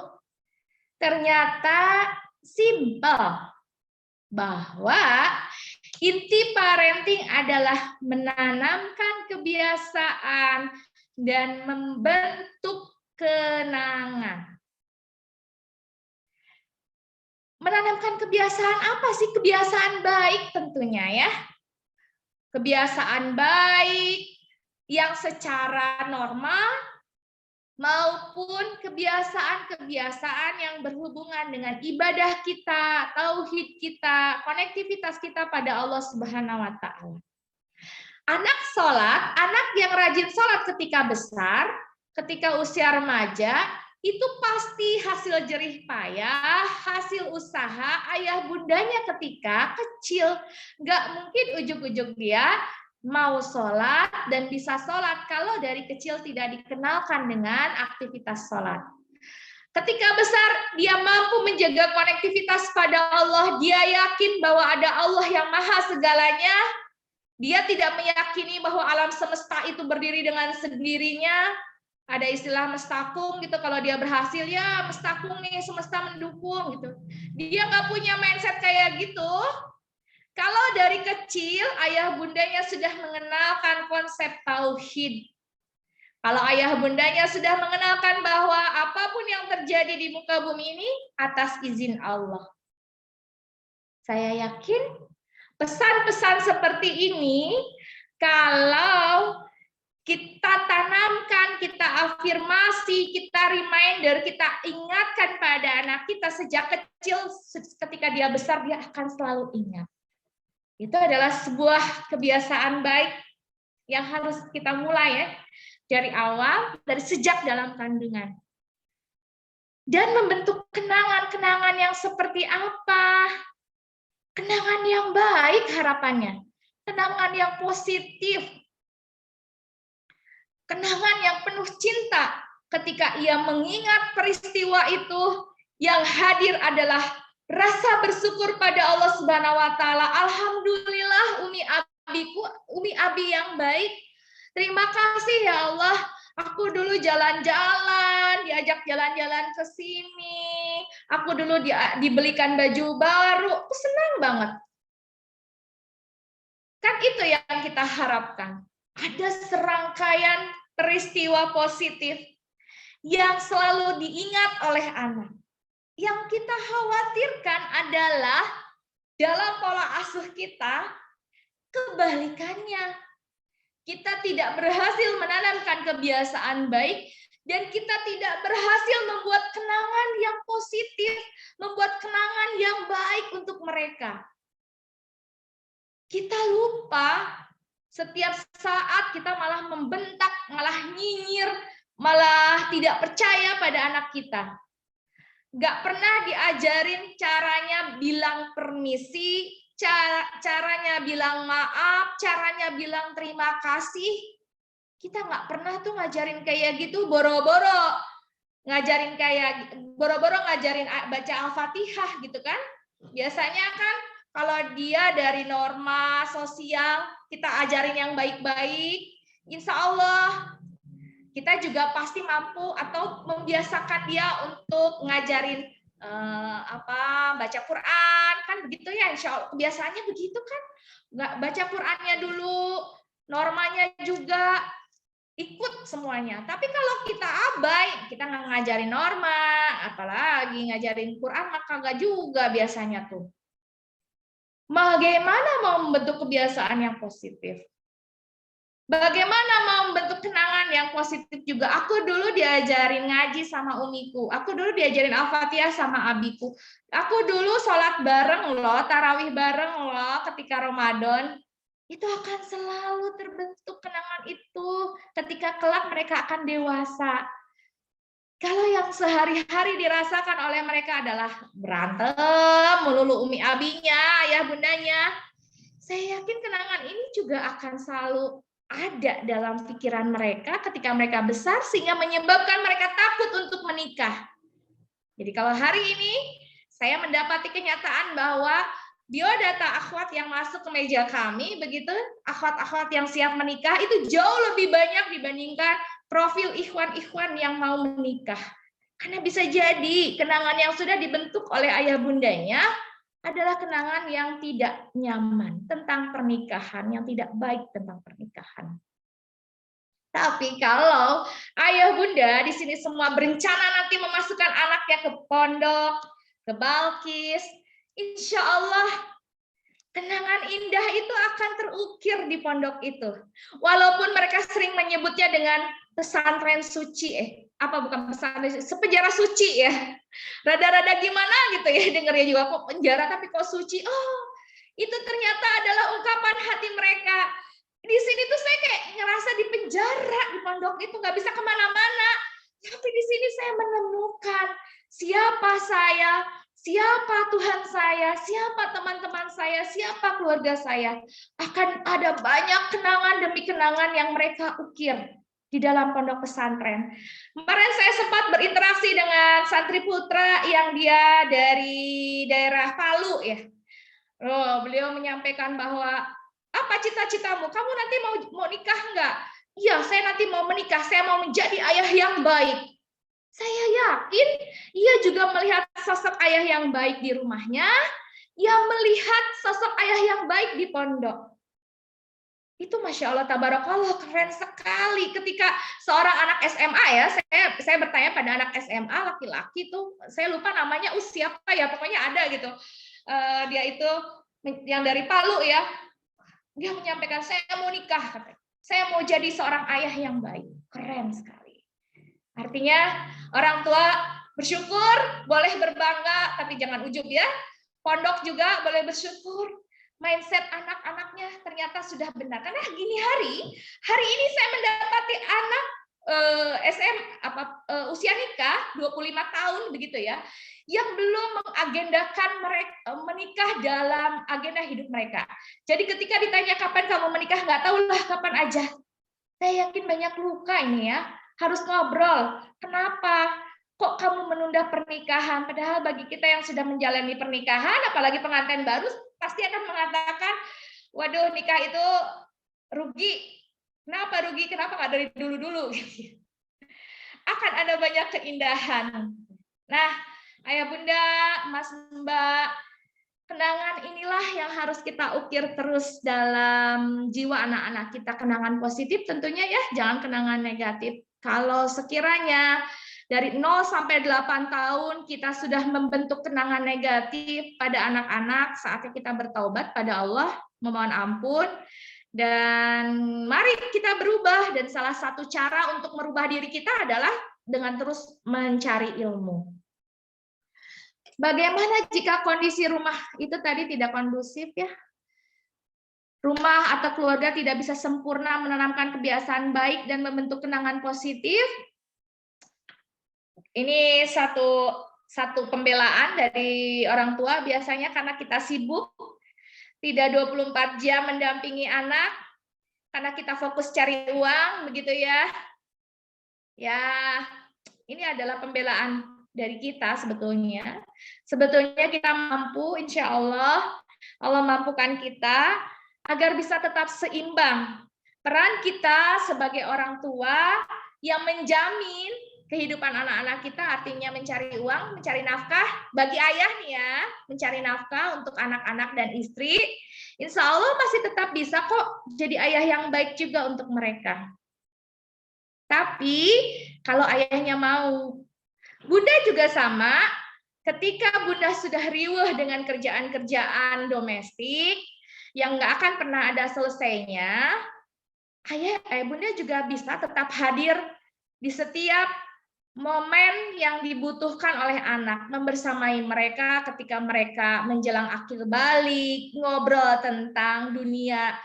Ternyata simpel, bahwa inti parenting adalah menanamkan kebiasaan dan membentuk kenangan. Menanamkan kebiasaan apa sih? Kebiasaan baik tentunya ya. Kebiasaan baik yang secara normal maupun kebiasaan-kebiasaan yang berhubungan dengan ibadah kita, tauhid kita, konektivitas kita pada Allah Subhanahu wa taala. Anak sholat, anak yang rajin sholat ketika besar, ketika usia remaja, itu pasti hasil jerih payah, hasil usaha ayah bundanya ketika kecil. Nggak mungkin ujuk-ujuk dia mau sholat dan bisa sholat kalau dari kecil tidak dikenalkan dengan aktivitas sholat. Ketika besar, dia mampu menjaga konektivitas pada Allah. Dia yakin bahwa ada Allah yang maha segalanya. Dia tidak meyakini bahwa alam semesta itu berdiri dengan sendirinya. Ada istilah mestakung gitu, kalau dia berhasil ya mestakung nih, semesta mendukung gitu. Dia nggak punya mindset kayak gitu. Kalau dari kecil ayah bundanya sudah mengenalkan konsep tauhid. Kalau ayah bundanya sudah mengenalkan bahwa apapun yang terjadi di muka bumi ini atas izin Allah. Saya yakin pesan-pesan seperti ini kalau kita tanamkan, kita afirmasi, kita reminder, kita ingatkan pada anak kita sejak kecil, ketika dia besar dia akan selalu ingat. Itu adalah sebuah kebiasaan baik yang harus kita mulai ya, dari awal, dari sejak dalam kandungan. Dan membentuk kenangan-kenangan yang seperti apa? Kenangan yang baik harapannya, kenangan yang positif, kenangan yang penuh cinta. Ketika ia mengingat peristiwa itu, yang hadir adalah rasa bersyukur pada Allah Subhanahu wa taala. Alhamdulillah Umi Abi yang baik. Terima kasih ya Allah. Aku dulu jalan-jalan, diajak jalan-jalan ke sini. Aku dulu dibelikan baju baru. Aku senang banget. Kan itu yang kita harapkan. Ada serangkaian peristiwa positif yang selalu diingat oleh anak. Yang kita khawatirkan adalah dalam pola asuh kita, kebalikannya. Kita tidak berhasil menanamkan kebiasaan baik, dan kita tidak berhasil membuat kenangan yang positif, membuat kenangan yang baik untuk mereka. Kita lupa, setiap saat kita malah membentak, malah nyinyir, malah tidak percaya pada anak kita. Nggak pernah diajarin caranya bilang permisi, caranya bilang maaf, caranya bilang terima kasih. Kita nggak pernah tuh ngajarin kayak gitu, boro-boro ngajarin baca Al-Fatihah gitu kan. Biasanya kan kalau dia dari norma sosial, kita ajarin yang baik-baik, insya Allah kita juga pasti mampu atau membiasakan dia untuk ngajarin baca Quran, kan begitu ya, insya Allah kebiasaannya begitu kan, nggak baca Qurannya dulu, normanya juga ikut semuanya. Tapi kalau kita abai, kita nggak ngajarin norma, apalagi ngajarin Quran, maka nggak juga biasanya tuh. Bagaimana mau membentuk kebiasaan yang positif? Bagaimana mau membentuk kenangan yang positif juga? Aku dulu diajarin ngaji sama umiku. Aku dulu diajarin Al-Fatihah sama abiku. Aku dulu sholat bareng loh, tarawih bareng loh ketika Ramadan. Itu akan selalu terbentuk kenangan itu ketika kelak mereka akan dewasa. Kalau yang sehari-hari dirasakan oleh mereka adalah berantem, melulu umi abinya, ayah bundanya, saya yakin kenangan ini juga akan selalu ada dalam pikiran mereka ketika mereka besar, sehingga menyebabkan mereka takut untuk menikah. Jadi kalau hari ini saya mendapati kenyataan bahwa biodata akhwat yang masuk ke meja kami, begitu akhwat-akhwat yang siap menikah itu jauh lebih banyak dibandingkan profil ikhwan-ikhwan yang mau menikah. Karena bisa jadi kenangan yang sudah dibentuk oleh ayah bundanya adalah kenangan yang tidak nyaman tentang pernikahan, yang tidak baik tentang pernikahan. Tapi kalau ayah bunda di sini semua berencana nanti memasukkan anaknya ke pondok, ke Balkis, insya Allah kenangan indah itu akan terukir di pondok itu. Walaupun mereka sering menyebutnya dengan pesantren suci, bukan pesantren, sepenjara suci ya. Rada-rada gimana gitu ya dengarnya juga, kok penjara tapi kok suci. Oh, itu ternyata adalah ungkapan hati mereka. Di sini tuh saya kayak ngerasa di penjara di pondok itu, nggak bisa kemana-mana. Tapi di sini saya menemukan siapa saya, siapa Tuhan saya, siapa teman-teman saya, siapa keluarga saya. Akan ada banyak kenangan demi kenangan yang mereka ukir di dalam pondok pesantren. Kemarin saya sempat berinteraksi dengan santri putra yang dia dari daerah Palu ya. Beliau menyampaikan bahwa apa cita-citamu? Kamu nanti mau nikah enggak? Iya, saya nanti mau menikah. Saya mau menjadi ayah yang baik. Saya yakin ia juga melihat sosok ayah yang baik di rumahnya. Ia melihat sosok ayah yang baik di pondok. Itu Masya Allah, tabarakallah, keren sekali. Ketika seorang anak SMA ya, saya bertanya pada anak SMA laki-laki tuh, saya lupa namanya siapa ya, pokoknya ada gitu. Dia itu yang dari Palu ya. Dia menyampaikan, saya mau nikah, katanya. Saya mau jadi seorang ayah yang baik. Keren sekali. Artinya orang tua bersyukur, boleh berbangga, tapi jangan ujub ya. Pondok juga boleh bersyukur. Mindset anak-anaknya ternyata sudah benar. Karena gini hari ini saya mendapati anak usia nikah 25 tahun begitu ya, yang belum mengagendakan mereka menikah dalam agenda hidup mereka. Jadi ketika ditanya kapan kamu menikah, nggak tahu lah kapan aja. Saya yakin banyak luka ini ya, harus ngobrol. Kenapa? Kok kamu menunda pernikahan? Padahal bagi kita yang sudah menjalani pernikahan, apalagi pengantin baru, pasti akan mengatakan, waduh nikah itu rugi. Kenapa rugi? Kenapa nggak dari dulu-dulu? Akan ada banyak keindahan. Nah, ayah bunda, mas mbak, kenangan inilah yang harus kita ukir terus dalam jiwa anak-anak kita. Kenangan positif tentunya ya, jangan kenangan negatif. Kalau sekiranya dari 0 sampai 8 tahun kita sudah membentuk kenangan negatif pada anak-anak, saatnya kita bertaubat pada Allah, memohon ampun. Dan mari kita berubah, dan salah satu cara untuk merubah diri kita adalah dengan terus mencari ilmu. Bagaimana jika kondisi rumah itu tadi tidak kondusif ya? Rumah atau keluarga tidak bisa sempurna menanamkan kebiasaan baik dan membentuk kenangan positif. Ini satu pembelaan dari orang tua, biasanya karena kita sibuk, tidak 24 jam mendampingi anak, karena kita fokus cari uang, begitu ya. Ya, ini adalah pembelaan dari kita sebetulnya. Sebetulnya kita mampu, insya Allah mampukan kita agar bisa tetap seimbang. Peran kita sebagai orang tua yang menjamin kehidupan anak-anak kita, artinya mencari uang, mencari nafkah. Bagi ayah nih ya, mencari nafkah untuk anak-anak dan istri, insya Allah masih tetap bisa kok jadi ayah yang baik juga untuk mereka. Tapi kalau ayahnya mau, bunda juga sama. Ketika bunda sudah riuh dengan kerjaan-kerjaan domestik yang nggak akan pernah ada selesainya, ayah bunda juga bisa tetap hadir di setiap momen yang dibutuhkan oleh anak, membersamai mereka ketika mereka menjelang akil balik, ngobrol tentang dunia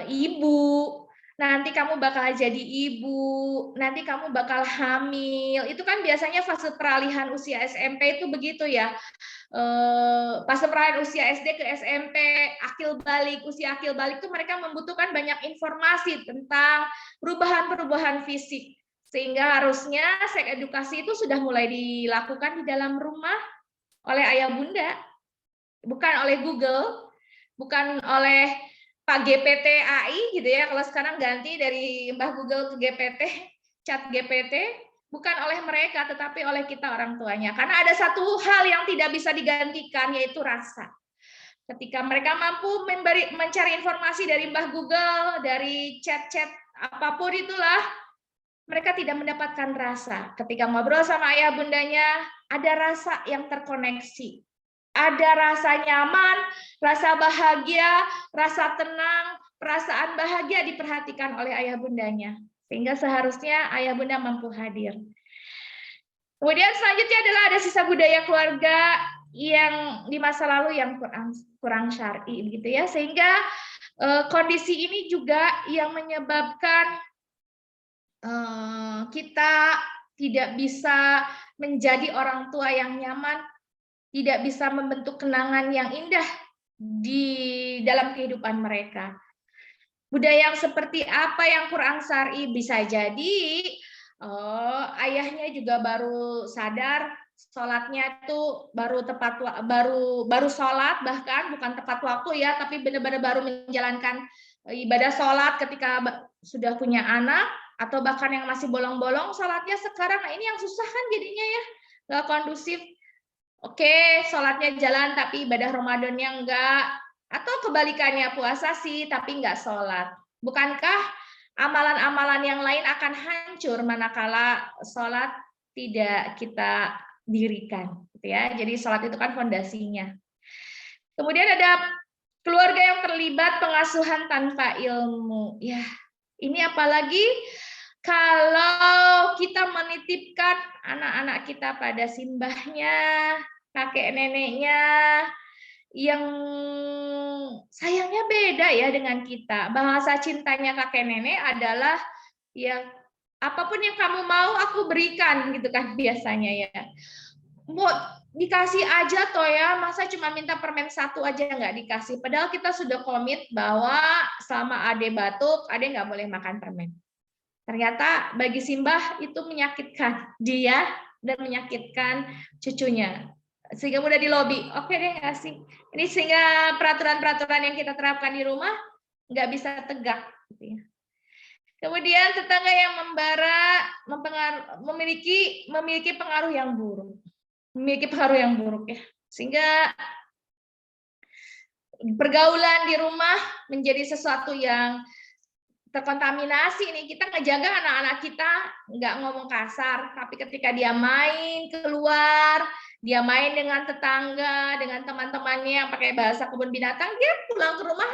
ibu. Nanti kamu bakal jadi ibu, nanti kamu bakal hamil. Itu kan biasanya fase peralihan usia SMP itu begitu ya. Fase peralihan usia SD ke SMP, usia akil balik itu mereka membutuhkan banyak informasi tentang perubahan-perubahan fisik. Sehingga harusnya seks edukasi itu sudah mulai dilakukan di dalam rumah oleh ayah bunda. Bukan oleh Google, bukan oleh Pak GPT AI gitu ya, kalau sekarang ganti dari Mbah Google ke GPT. Chat GPT, bukan oleh mereka, tetapi oleh kita orang tuanya. Karena ada satu hal yang tidak bisa digantikan, yaitu rasa. Ketika mereka mampu mencari informasi dari Mbah Google, dari chat-chat apapun itulah, mereka tidak mendapatkan rasa. Ketika ngobrol sama ayah bundanya, ada rasa yang terkoneksi. Ada rasa nyaman, rasa bahagia, rasa tenang, perasaan bahagia diperhatikan oleh ayah bundanya. Sehingga seharusnya ayah bunda mampu hadir. Kemudian selanjutnya adalah ada sisa budaya keluarga yang di masa lalu yang kurang syar'i gitu ya, sehingga kondisi ini juga yang menyebabkan kita tidak bisa menjadi orang tua yang nyaman, tidak bisa membentuk kenangan yang indah di dalam kehidupan mereka. Budaya yang seperti apa yang kurang syar'i? Bisa jadi ayahnya juga baru sadar sholatnya itu baru sholat, bahkan bukan tepat waktu ya, tapi benar-benar baru menjalankan ibadah sholat ketika sudah punya anak, atau bahkan yang masih bolong-bolong sholatnya sekarang. Nah ini yang susah kan jadinya ya, nggak kondusif. Oke, sholatnya jalan tapi ibadah Ramadannya enggak, atau kebalikannya puasa sih tapi enggak sholat. Bukankah amalan-amalan yang lain akan hancur manakala sholat tidak kita dirikan, gitu ya. Jadi sholat itu kan fondasinya. Kemudian ada keluarga yang terlibat pengasuhan tanpa ilmu. Ya, ini apalagi kalau kita menitipkan anak-anak kita pada simbahnya, kakek neneknya, yang sayangnya beda ya dengan kita. Bahasa cintanya kakek nenek adalah ya apapun yang kamu mau aku berikan gitu kan biasanya ya. Mau dikasih aja toh ya, masa cuma minta permen satu aja nggak dikasih. Padahal kita sudah komit bahwa selama ade batuk, ade nggak boleh makan permen. Ternyata bagi simbah itu menyakitkan dia dan menyakitkan cucunya. Sehingga mudah dilobi, oke deh ngasih. Ini sehingga peraturan-peraturan yang kita terapkan di rumah nggak bisa tegak. Gitu ya. Kemudian tetangga yang membara memiliki pengaruh yang buruk. Memiliki pengaruh yang buruk ya. Sehingga pergaulan di rumah menjadi sesuatu yang terkontaminasi nih. Kita ngejaga anak-anak kita nggak ngomong kasar, tapi ketika dia main keluar, dia main dengan tetangga, dengan teman-temannya yang pakai bahasa kebun binatang, dia pulang ke rumah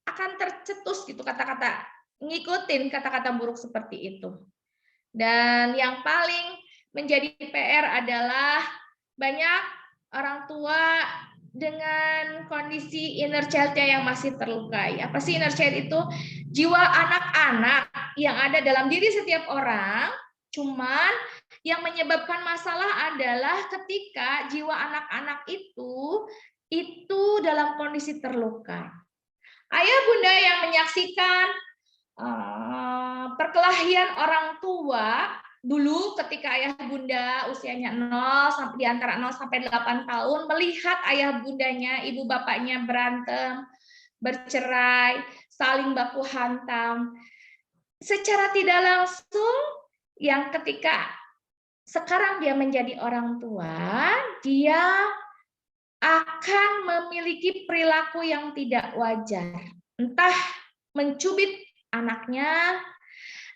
akan tercetus gitu kata-kata, ngikutin kata-kata buruk seperti itu. Dan yang paling menjadi PR adalah banyak orang tua dengan kondisi inner child-nya yang masih terlukai. Apa sih inner child itu? Jiwa anak-anak yang ada dalam diri setiap orang, cuman yang menyebabkan masalah adalah ketika jiwa anak-anak itu dalam kondisi terluka. Ayah bunda yang menyaksikan perkelahian orang tua dulu ketika ayah bunda usianya 0 sampai di antara 0 sampai 8 tahun melihat ayah bundanya, ibu bapaknya berantem, bercerai, saling baku hantam. Secara tidak langsung yang ketika sekarang dia menjadi orang tua, dia akan memiliki perilaku yang tidak wajar. Entah mencubit anaknya,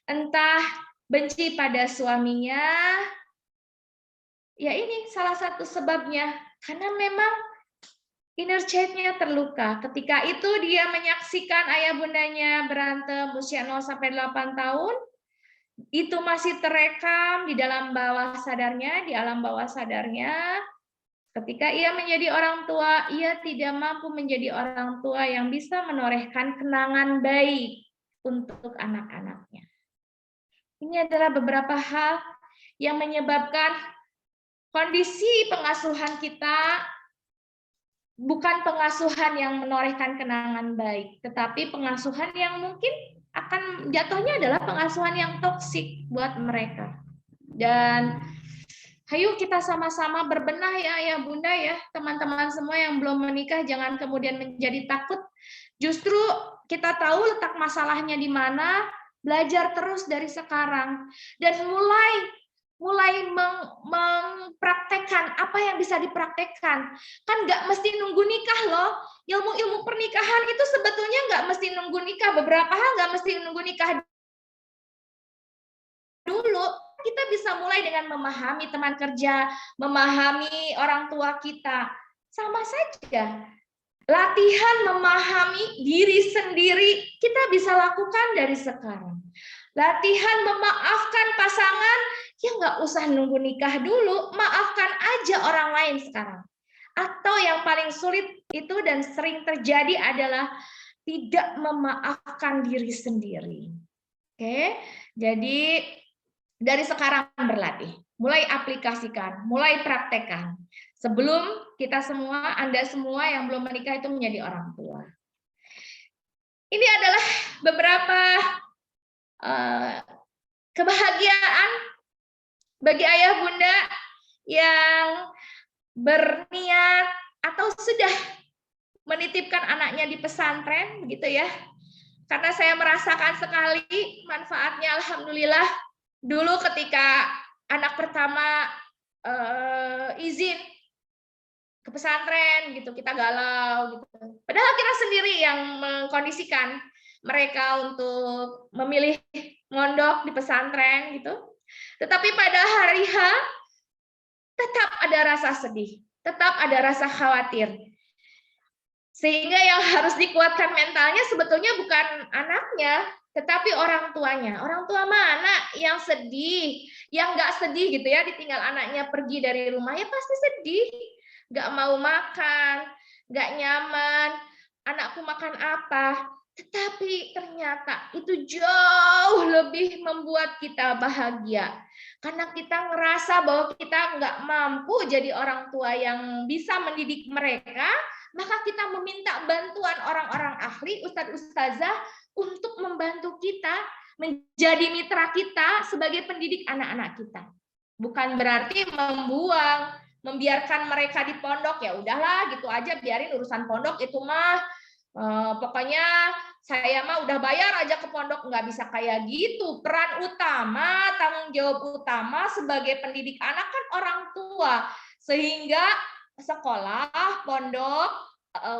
entah benci pada suaminya. Ya ini salah satu sebabnya, karena memang inner child-nya terluka. Ketika itu dia menyaksikan ayah bundanya berantem usia 0 sampai 8 tahun, itu masih terekam di dalam bawah sadarnya, di alam bawah sadarnya. Ketika ia menjadi orang tua, ia tidak mampu menjadi orang tua yang bisa menorehkan kenangan baik untuk anak-anaknya. Ini adalah beberapa hal yang menyebabkan kondisi pengasuhan kita bukan pengasuhan yang menorehkan kenangan baik, tetapi pengasuhan yang mungkin akan jatuhnya adalah pengasuhan yang toksik buat mereka. Dan ayo kita sama-sama berbenah ya bunda ya, teman-teman semua yang belum menikah jangan kemudian menjadi takut. Justru kita tahu letak masalahnya di mana, Belajar terus dari sekarang dan mulai mempraktekkan apa yang bisa dipraktekkan. Kan nggak mesti nunggu nikah loh. Ilmu-ilmu pernikahan itu sebetulnya nggak mesti nunggu nikah. Beberapa hal nggak mesti nunggu nikah dulu. Kita bisa mulai dengan memahami teman kerja, memahami orang tua kita. Sama saja. Latihan memahami diri sendiri kita bisa lakukan dari sekarang. Latihan memaafkan pasangan, ya nggak usah nunggu nikah dulu, maafkan aja orang lain sekarang. Atau yang paling sulit itu dan sering terjadi adalah tidak memaafkan diri sendiri. Oke, jadi dari sekarang berlatih, mulai aplikasikan, mulai praktekkan. Sebelum kita semua, Anda semua yang belum menikah itu menjadi orang tua. Ini adalah beberapa kebahagiaan bagi ayah bunda yang berniat atau sudah menitipkan anaknya di pesantren, begitu ya. Karena saya merasakan sekali manfaatnya, alhamdulillah. Dulu ketika anak pertama izin ke pesantren gitu, kita galau gitu. Padahal kita sendiri yang mengkondisikan mereka untuk memilih mondok di pesantren gitu. Tetapi pada hari H tetap ada rasa sedih, tetap ada rasa khawatir. Sehingga yang harus dikuatkan mentalnya sebetulnya bukan anaknya, tetapi orang tuanya. Orang tua mana yang sedih, yang nggak sedih gitu ya, ditinggal anaknya pergi dari rumah, ya pasti sedih. Nggak mau makan, nggak nyaman, anakku makan apa. Tetapi ternyata itu jauh lebih membuat kita bahagia. Karena kita ngerasa bahwa kita nggak mampu jadi orang tua yang bisa mendidik mereka, maka kita meminta bantuan orang-orang ahli, ustadz-ustazah, untuk membantu kita menjadi mitra kita sebagai pendidik anak-anak kita. Bukan berarti membiarkan mereka di pondok, ya udahlah gitu aja, biarin urusan pondok itu mah pokoknya saya mah udah bayar aja ke pondok. Nggak bisa kayak gitu. Peran utama, tanggung jawab utama sebagai pendidik anak kan orang tua, sehingga sekolah, pondok,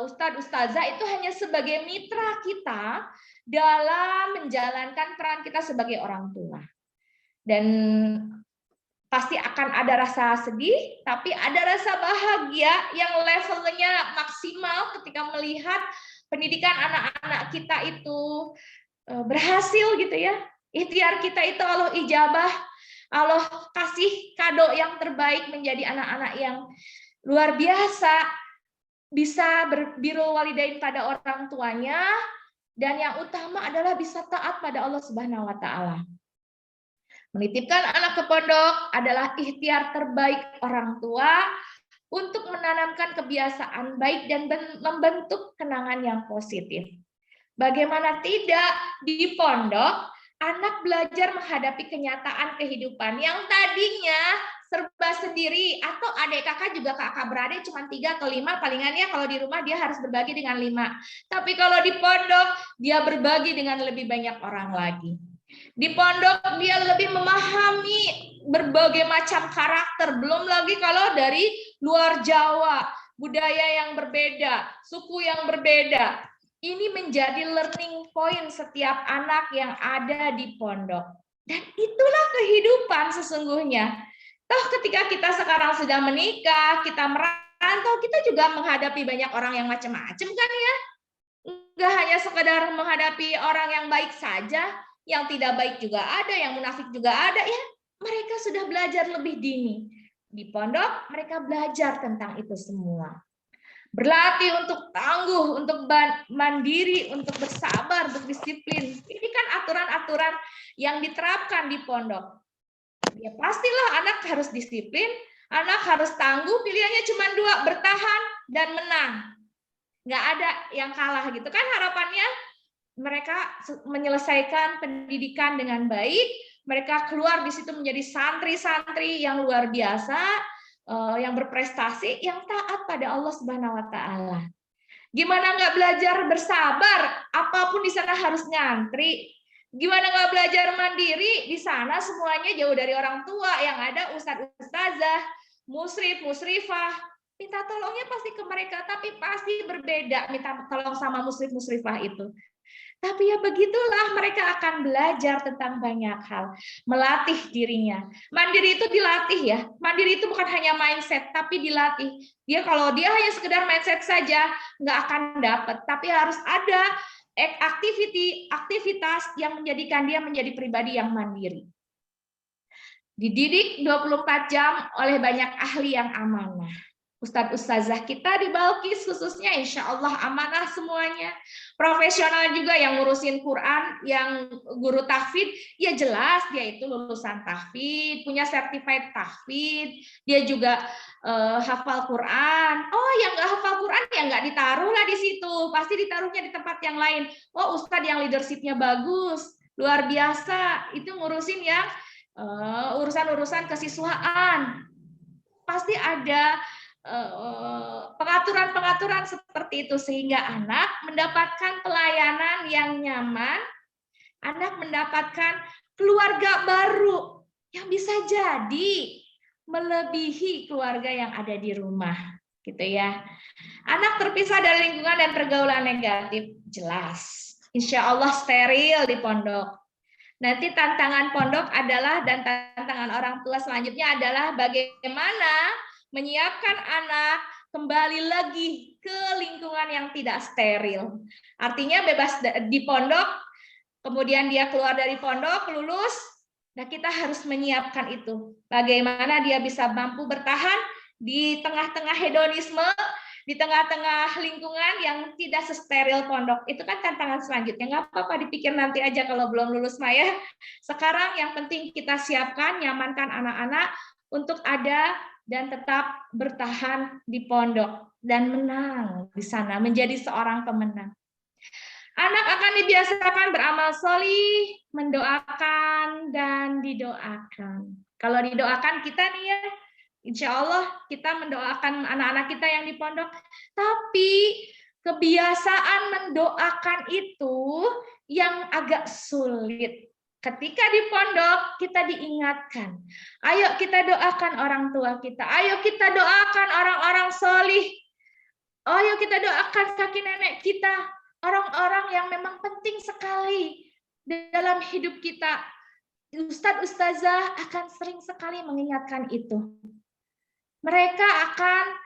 ustadz ustazah itu hanya sebagai mitra kita dalam menjalankan peran kita sebagai orang tua. Dan pasti akan ada rasa sedih, tapi ada rasa bahagia yang levelnya maksimal ketika melihat pendidikan anak-anak kita itu berhasil gitu ya. Ikhtiar kita itu Allah ijabah, Allah kasih kado yang terbaik menjadi anak-anak yang luar biasa, bisa berbirrul walidain pada orang tuanya, dan yang utama adalah bisa taat pada Allah Subhanahu wa taala. Menitipkan anak ke pondok adalah ikhtiar terbaik orang tua untuk menanamkan kebiasaan baik dan membentuk kenangan yang positif. Bagaimana tidak, di pondok anak belajar menghadapi kenyataan kehidupan yang tadinya serba sendiri, atau adik kakak juga kakak beradik cuma 3 atau 5, palingannya kalau di rumah dia harus berbagi dengan 5. Tapi kalau di pondok dia berbagi dengan lebih banyak orang lagi. Di pondok dia lebih memahami berbagai macam karakter, belum lagi kalau dari luar Jawa, budaya yang berbeda, suku yang berbeda. Ini menjadi learning point setiap anak yang ada di pondok. Dan itulah kehidupan sesungguhnya. Toh ketika kita sekarang sudah menikah, kita merantau, kita juga menghadapi banyak orang yang macam-macam kan ya. Enggak hanya sekedar menghadapi orang yang baik saja, yang tidak baik juga ada, yang munafik juga ada ya. Mereka sudah belajar lebih dini. Di pondok mereka belajar tentang itu semua. Berlatih untuk tangguh, untuk mandiri, untuk bersabar, berdisiplin. Ini kan aturan-aturan yang diterapkan di pondok. Ya pastilah anak harus disiplin, anak harus tangguh, pilihannya cuma 2, bertahan dan menang. Nggak ada yang kalah gitu kan harapannya. Mereka menyelesaikan pendidikan dengan baik, mereka keluar di situ menjadi santri-santri yang luar biasa, yang berprestasi, yang taat pada Allah Subhanahu wa taala. Gimana nggak belajar bersabar? Apapun di sana harus ngantri. Gimana nggak belajar mandiri? Di sana semuanya jauh dari orang tua, yang ada ustadz ustazah, musrif, musrifah. Minta tolongnya pasti ke mereka, tapi pasti berbeda minta tolong sama musrif, musrifah itu. Tapi ya begitulah, mereka akan belajar tentang banyak hal, melatih dirinya. Mandiri itu dilatih ya. Mandiri itu bukan hanya mindset, tapi dilatih. Dia kalau dia hanya sekedar mindset saja, nggak akan dapat. Tapi harus ada aktivitas yang menjadikan dia menjadi pribadi yang mandiri. Dididik 24 jam oleh banyak ahli yang amanah. Ustadz Ustazah kita di Balkis khususnya insya Allah amanah semuanya. Profesional juga yang ngurusin Quran, yang guru tahfidz, ya jelas dia itu lulusan tahfidz, punya certified tahfidz, dia juga hafal Quran. Oh, yang nggak hafal Quran ya nggak ditaruh lah di situ, pasti ditaruhnya di tempat yang lain. Oh, Ustadz yang leadershipnya bagus, luar biasa, itu ngurusin yang urusan-urusan kesiswaan. Pasti ada pengaturan-pengaturan seperti itu sehingga anak mendapatkan pelayanan yang nyaman, anak mendapatkan keluarga baru yang bisa jadi melebihi keluarga yang ada di rumah, gitu ya. Anak terpisah dari lingkungan dan pergaulan negatif, jelas. Insya Allah steril di pondok. Nanti tantangan pondok adalah dan tantangan orang tua selanjutnya adalah bagaimana menyiapkan anak kembali lagi ke lingkungan yang tidak steril. Artinya bebas di pondok, kemudian dia keluar dari pondok, lulus, nah kita harus menyiapkan itu. Bagaimana dia bisa mampu bertahan di tengah-tengah hedonisme, di tengah-tengah lingkungan yang tidak sesteril pondok. Itu kan tantangan selanjutnya. Nggak apa-apa dipikir nanti aja kalau belum lulus Maya. Sekarang yang penting kita siapkan, nyamankan anak-anak untuk ada dan tetap bertahan di pondok dan menang di sana, menjadi seorang pemenang. Anak akan dibiasakan beramal solih, mendoakan dan didoakan. Kalau didoakan kita nih ya, insya Allah kita mendoakan anak-anak kita yang di pondok. Tapi kebiasaan mendoakan itu yang agak sulit. Ketika di pondok kita diingatkan, ayo kita doakan orang tua kita, ayo kita doakan orang-orang solih, ayo kita doakan kakek nenek kita, orang-orang yang memang penting sekali dalam hidup kita. Ustadz Ustazah akan sering sekali mengingatkan itu. Mereka akan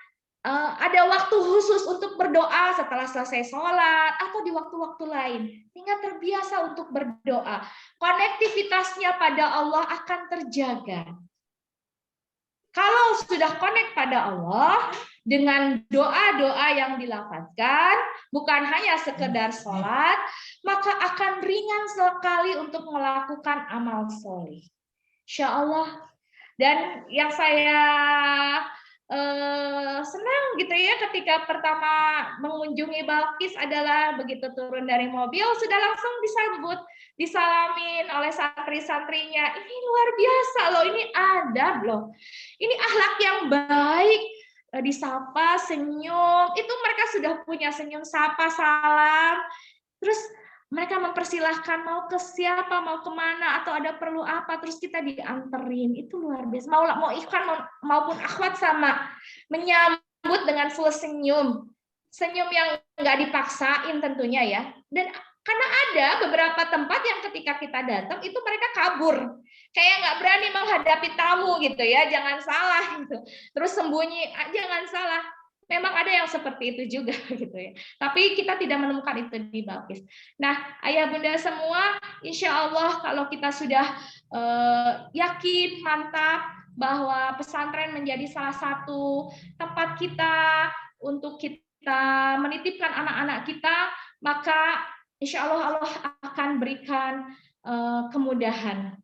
ada waktu khusus untuk berdoa setelah selesai sholat atau di waktu-waktu lain, sehingga terbiasa untuk berdoa. Konektivitasnya pada Allah akan terjaga. Kalau sudah connect pada Allah dengan doa-doa yang dilafazkan, bukan hanya sekedar sholat, maka akan ringan sekali untuk melakukan amal soleh. Insya Allah. Dan yang saya senang gitu ya ketika pertama mengunjungi Balkis adalah begitu turun dari mobil sudah langsung disambut, disalamin oleh santri-santrinya. Ini luar biasa loh, ini adab loh, ini akhlak yang baik, disapa, senyum, itu mereka sudah punya senyum, sapa, salam, terus mereka mempersilahkan mau ke siapa, mau kemana, atau ada perlu apa, terus kita dianterin. Itu luar biasa. Mau ikhwan maupun akhwat sama, menyambut dengan full senyum. Senyum yang nggak dipaksain tentunya ya. Dan karena ada beberapa tempat yang ketika kita datang, itu mereka kabur. Kayak nggak berani menghadapi tamu gitu ya, jangan salah. Gitu. Terus sembunyi, jangan salah. Memang ada yang seperti itu juga gitu ya. Tapi kita tidak menemukan itu di Balkis. Nah, ayah bunda semua, insya Allah kalau kita sudah yakin, mantap bahwa pesantren menjadi salah satu tempat kita untuk kita menitipkan anak-anak kita, maka insya Allah Allah akan berikan kemudahan.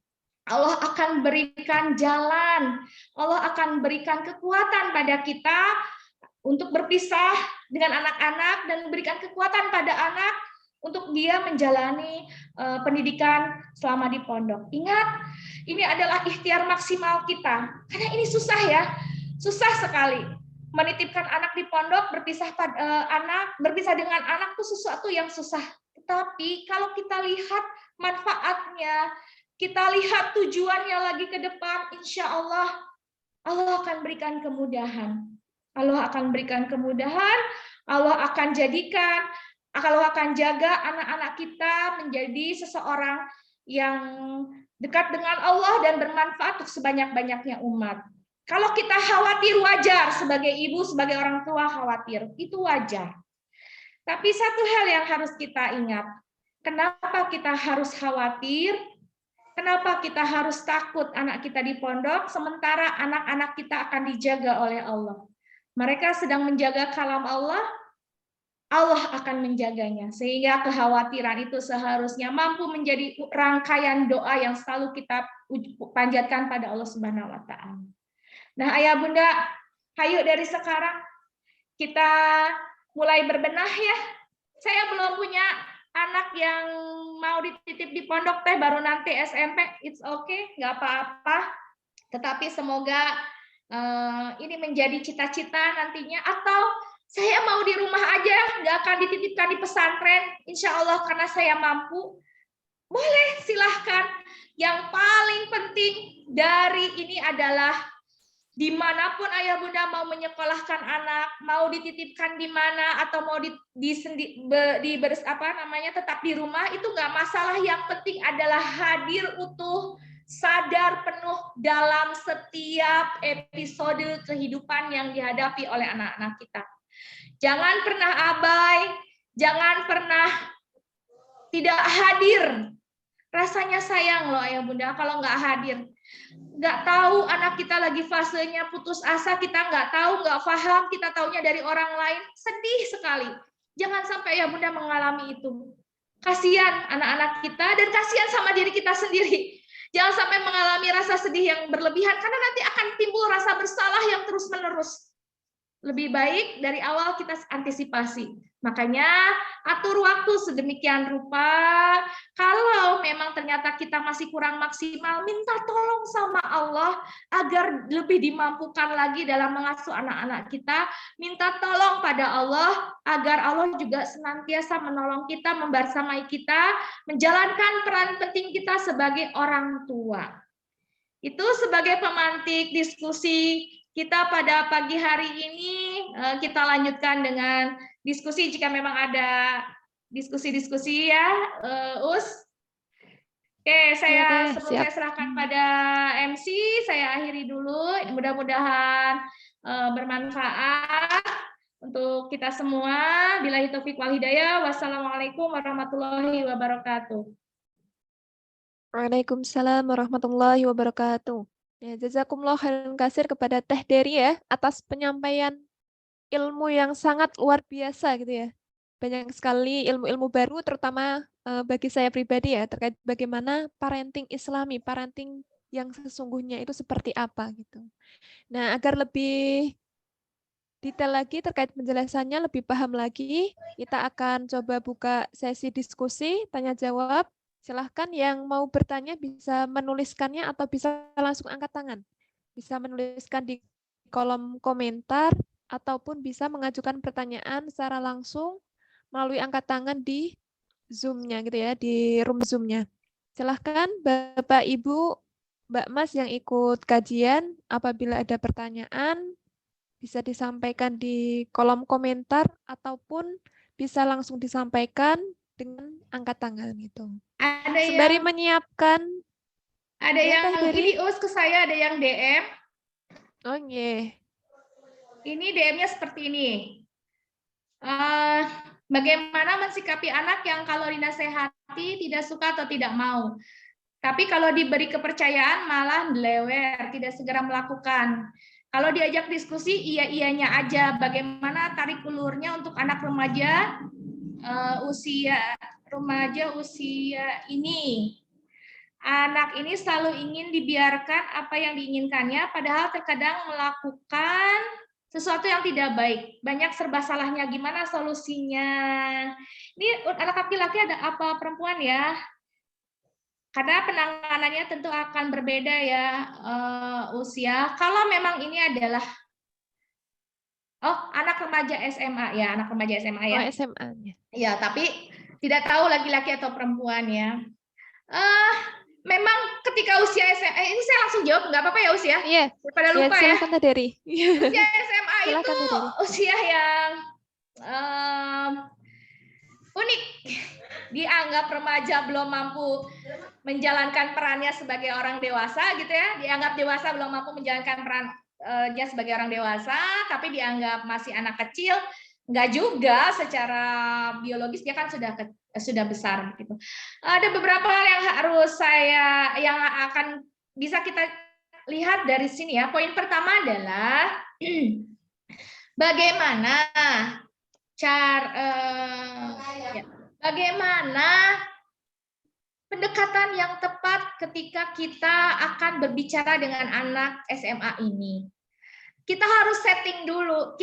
Allah akan berikan jalan. Allah akan berikan kekuatan pada kita untuk berpisah dengan anak-anak dan memberikan kekuatan pada anak untuk dia menjalani pendidikan selama di pondok. Ingat, ini adalah ikhtiar maksimal kita. Karena ini susah ya, susah sekali. Menitipkan anak di pondok, berpisah dengan anak itu sesuatu yang susah. Tapi kalau kita lihat manfaatnya, kita lihat tujuannya lagi ke depan, insya Allah akan berikan kemudahan. Allah akan berikan kemudahan, Allah akan jadikan, Allah akan jaga anak-anak kita menjadi seseorang yang dekat dengan Allah dan bermanfaat untuk sebanyak-banyaknya umat. Kalau kita khawatir, wajar, sebagai ibu, sebagai orang tua khawatir, itu wajar. Tapi satu hal yang harus kita ingat, kenapa kita harus khawatir? Kenapa kita harus takut anak kita di pondok, sementara anak-anak kita akan dijaga oleh Allah? Mereka sedang menjaga kalam Allah, Allah akan menjaganya. Sehingga kekhawatiran itu seharusnya mampu menjadi rangkaian doa yang selalu kita panjatkan pada Allah Subhanahu wa Ta'ala. Nah, Ayah Bunda, ayo dari sekarang kita mulai berbenah ya. Saya belum punya anak yang mau dititip di pondok teh, baru nanti SMP, it's okay, nggak apa-apa. Tetapi semoga ini menjadi cita-cita nantinya. Atau saya mau di rumah aja, nggak akan dititipkan di pesantren, insya Allah karena saya mampu. Boleh, silahkan. Yang paling penting dari ini adalah dimanapun ayah bunda mau menyekolahkan anak, mau dititipkan di mana atau mau tetap di rumah, itu nggak masalah. Yang penting adalah hadir utuh, sadar penuh dalam setiap episode kehidupan yang dihadapi oleh anak-anak kita. Jangan pernah abai, jangan pernah tidak hadir. Rasanya sayang loh ayah bunda kalau nggak hadir. Nggak tahu anak kita lagi fasenya putus asa, kita nggak tahu, nggak paham, kita taunya dari orang lain, sedih sekali. Jangan sampai ya bunda mengalami itu. Kasihan anak-anak kita dan kasihan sama diri kita sendiri. Jangan sampai mengalami rasa sedih yang berlebihan, karena nanti akan timbul rasa bersalah yang terus-menerus. Lebih baik dari awal kita antisipasi. Makanya atur waktu sedemikian rupa. Kalau memang ternyata kita masih kurang maksimal, minta tolong sama Allah agar lebih dimampukan lagi dalam mengasuh anak-anak kita. Minta tolong pada Allah agar Allah juga senantiasa menolong kita, membersamai kita, menjalankan peran penting kita sebagai orang tua. Itu sebagai pemantik diskusi kita pada pagi hari ini. Kita lanjutkan dengan diskusi jika memang ada diskusi-diskusi ya, Us. Oke, saya saya serahkan pada MC, saya akhiri dulu. Mudah-mudahan bermanfaat untuk kita semua. Billahi taufiq wal hidayah. Wassalamualaikum warahmatullahi wabarakatuh. Waalaikumsalam warahmatullahi wabarakatuh. Ya, jazakumullah khairan katsir kepada Teh Dery ya atas penyampaian ilmu yang sangat luar biasa gitu ya. Banyak sekali ilmu-ilmu baru terutama bagi saya pribadi ya terkait bagaimana parenting Islami, parenting yang sesungguhnya itu seperti apa gitu. Nah, agar lebih detail lagi terkait penjelasannya, lebih paham lagi, kita akan coba buka sesi diskusi tanya jawab. Silahkan yang mau bertanya bisa menuliskannya atau bisa langsung angkat tangan. Bisa menuliskan di kolom komentar ataupun bisa mengajukan pertanyaan secara langsung melalui angkat tangan di Zoom-nya gitu ya, di room Zoom-nya. Silahkan Bapak, Ibu, Mbak Mas yang ikut kajian, apabila ada pertanyaan bisa disampaikan di kolom komentar ataupun bisa langsung disampaikan dengan angkat tangan gitu. Sembari menyiapkan. Ada yang ini Us ke saya, ada yang DM. Oh iya. Ini DM-nya seperti ini. Bagaimana mensikapi anak yang kalau dinasehati tidak suka atau tidak mau, tapi kalau diberi kepercayaan malah belewer, tidak segera melakukan. Kalau diajak diskusi iya-iyanya aja. Bagaimana tarik ulurnya untuk anak remaja usia ini? Anak ini selalu ingin dibiarkan apa yang diinginkannya, padahal terkadang melakukan sesuatu yang tidak baik. Banyak serba salahnya. Gimana solusinya? Ini anak laki-laki ada apa perempuan ya? Karena penanganannya tentu akan berbeda ya usia. Kalau memang ini adalah anak remaja SMA ya, anak remaja SMA ya. Oh, SMA-nya. Ya, tapi tidak tahu laki-laki atau perempuan ya. Memang ketika usia SMA, ini saya langsung jawab, nggak apa-apa ya usia? Iya. Daripada Ya, lupa ya. silakan Teh Dery. Usia SMA Silakan, itu Teh Dery. usia yang unik. Dianggap remaja belum mampu menjalankan perannya sebagai orang dewasa gitu ya. Dianggap dewasa belum mampu menjalankan perannya sebagai orang dewasa, tapi dianggap masih anak kecil. Enggak juga, secara biologis dia kan sudah besar gitu. Ada beberapa hal yang akan bisa kita lihat dari sini ya. Poin pertama adalah bagaimana pendekatan yang tepat ketika kita akan berbicara dengan anak SMA ini. Kita harus setting dulu.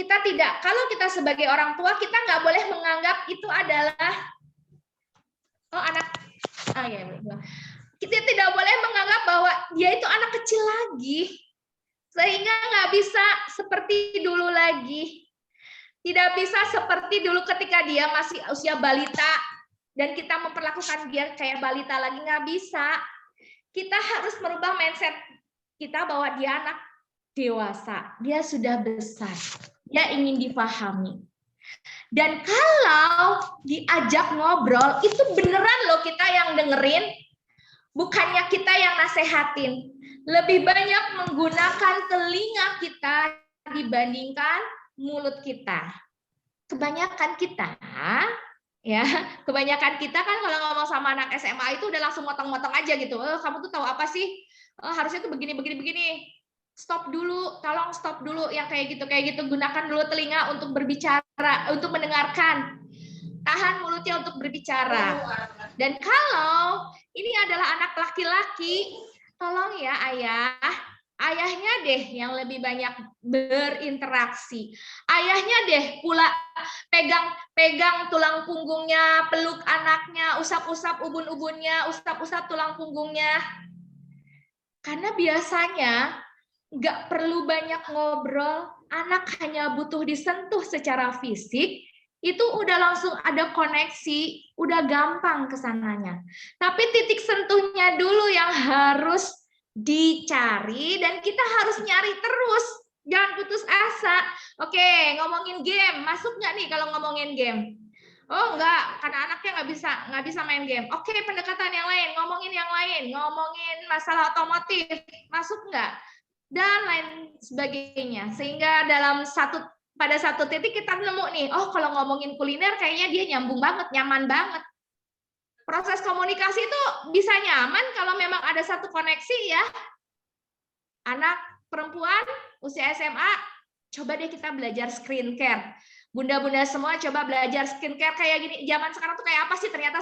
Kalau kita sebagai orang tua, kita nggak boleh menganggap itu adalah kita tidak boleh menganggap bahwa dia itu anak kecil lagi, sehingga nggak bisa seperti dulu lagi. Tidak bisa seperti dulu ketika dia masih usia balita dan kita memperlakukan dia kayak balita lagi, nggak bisa. Kita harus merubah mindset kita bahwa dia anak dewasa, dia sudah besar, dia ingin dipahami. Dan kalau diajak ngobrol, itu beneran loh kita yang dengerin, bukannya kita yang nasehatin. Lebih banyak menggunakan telinga kita dibandingkan mulut kita. Kebanyakan kita kan kalau ngomong sama anak SMA itu udah langsung motong-motong aja gitu. Kamu tuh tahu apa sih? Harusnya tuh begini. Stop dulu, tolong stop dulu yang kayak gitu. Gunakan dulu telinga untuk berbicara, untuk mendengarkan. Tahan mulutnya untuk berbicara. Dan kalau ini adalah anak laki-laki, tolong ya ayahnya deh yang lebih banyak berinteraksi. Ayahnya deh pula pegang tulang punggungnya, peluk anaknya, usap-usap ubun-ubunnya, usap-usap tulang punggungnya. Karena biasanya nggak perlu banyak ngobrol, anak hanya butuh disentuh secara fisik, itu udah langsung ada koneksi, udah gampang kesananya. Tapi titik sentuhnya dulu yang harus dicari dan kita harus nyari terus, jangan putus asa. Oke, ngomongin game, masuk nggak nih kalau ngomongin game? Oh enggak, karena anaknya nggak bisa main game. Oke, pendekatan yang lain, ngomongin masalah otomotif, masuk nggak? Dan lain sebagainya. Sehingga pada satu titik kita nemu nih, oh kalau ngomongin kuliner kayaknya dia nyambung banget, nyaman banget. Proses komunikasi itu bisa nyaman kalau memang ada satu koneksi ya. Anak perempuan usia SMA, coba deh kita belajar skincare. Bunda-bunda semua coba belajar skincare kayak gini. Zaman sekarang tuh kayak apa sih? Ternyata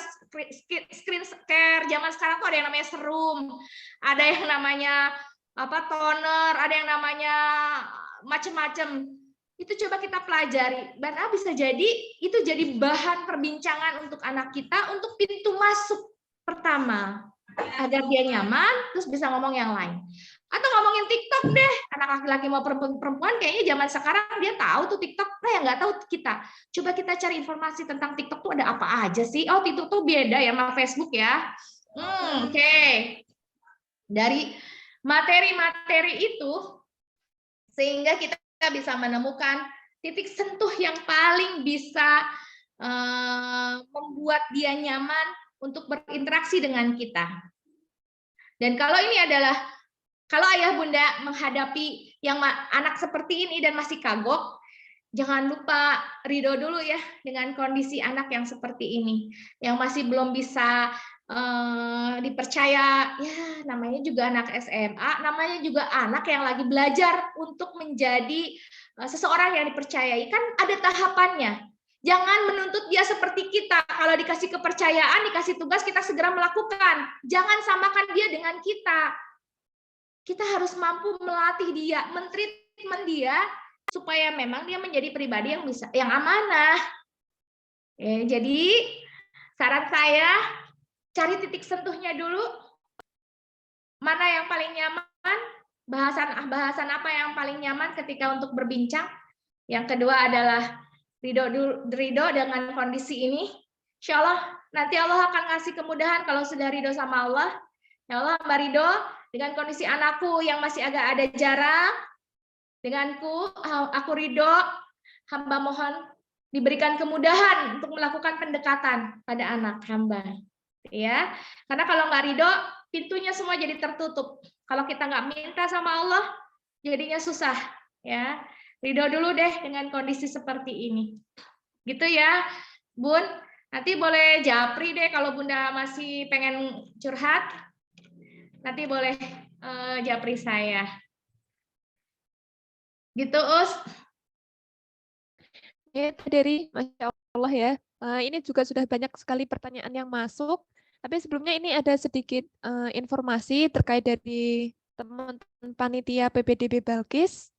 skincare zaman sekarang tuh ada yang namanya serum, ada yang namanya toner, ada yang namanya macam-macam. Itu coba kita pelajari. Dan bisa jadi itu jadi bahan perbincangan untuk anak kita, untuk pintu masuk pertama agar dia nyaman, terus bisa ngomong yang lain. Atau ngomongin TikTok deh, anak laki-laki mau perempuan kayaknya zaman sekarang dia tahu tuh TikTok, yang nggak tahu kita. Coba kita cari informasi tentang TikTok tuh ada apa aja sih? Oh, TikTok tuh beda ya sama Facebook ya. Oke. Dari materi-materi itu sehingga kita bisa menemukan titik sentuh yang paling bisa membuat dia nyaman untuk berinteraksi dengan kita. Dan kalau ayah bunda menghadapi yang anak seperti ini dan masih kagok, jangan lupa ridho dulu ya dengan kondisi anak yang seperti ini, yang masih belum bisa dipercaya. Ya namanya juga anak SMA, namanya juga anak yang lagi belajar untuk menjadi seseorang yang dipercayai. Kan ada tahapannya. Jangan menuntut dia seperti kita. Kalau dikasih kepercayaan, dikasih tugas, kita segera melakukan. Jangan samakan dia dengan kita. Kita harus mampu melatih dia, mentreatment dia, supaya memang dia menjadi pribadi yang amanah. Jadi saran saya, cari titik sentuhnya dulu. Mana yang paling nyaman? Bahasan apa yang paling nyaman ketika untuk berbincang? Yang kedua adalah ridho dengan kondisi ini. Insya Allah nanti Allah akan ngasih kemudahan kalau sudah ridho sama Allah. Ya Allah, Mbak Ridho, dengan kondisi anakku yang masih agak ada jarak, denganku, aku ridho, hamba mohon diberikan kemudahan untuk melakukan pendekatan pada anak hamba. Ya, karena kalau nggak ridho, pintunya semua jadi tertutup. Kalau kita nggak minta sama Allah, jadinya susah. Ya, ridho dulu deh dengan kondisi seperti ini. Gitu ya, Bun. Nanti boleh japri deh kalau Bunda masih pengen curhat. Nanti boleh japri saya. Gitu, Us. Ya, dari Masya Allah ya. Ini juga sudah banyak sekali pertanyaan yang masuk. Tapi sebelumnya ini ada sedikit informasi terkait dari teman-teman panitia PPDB Balkis.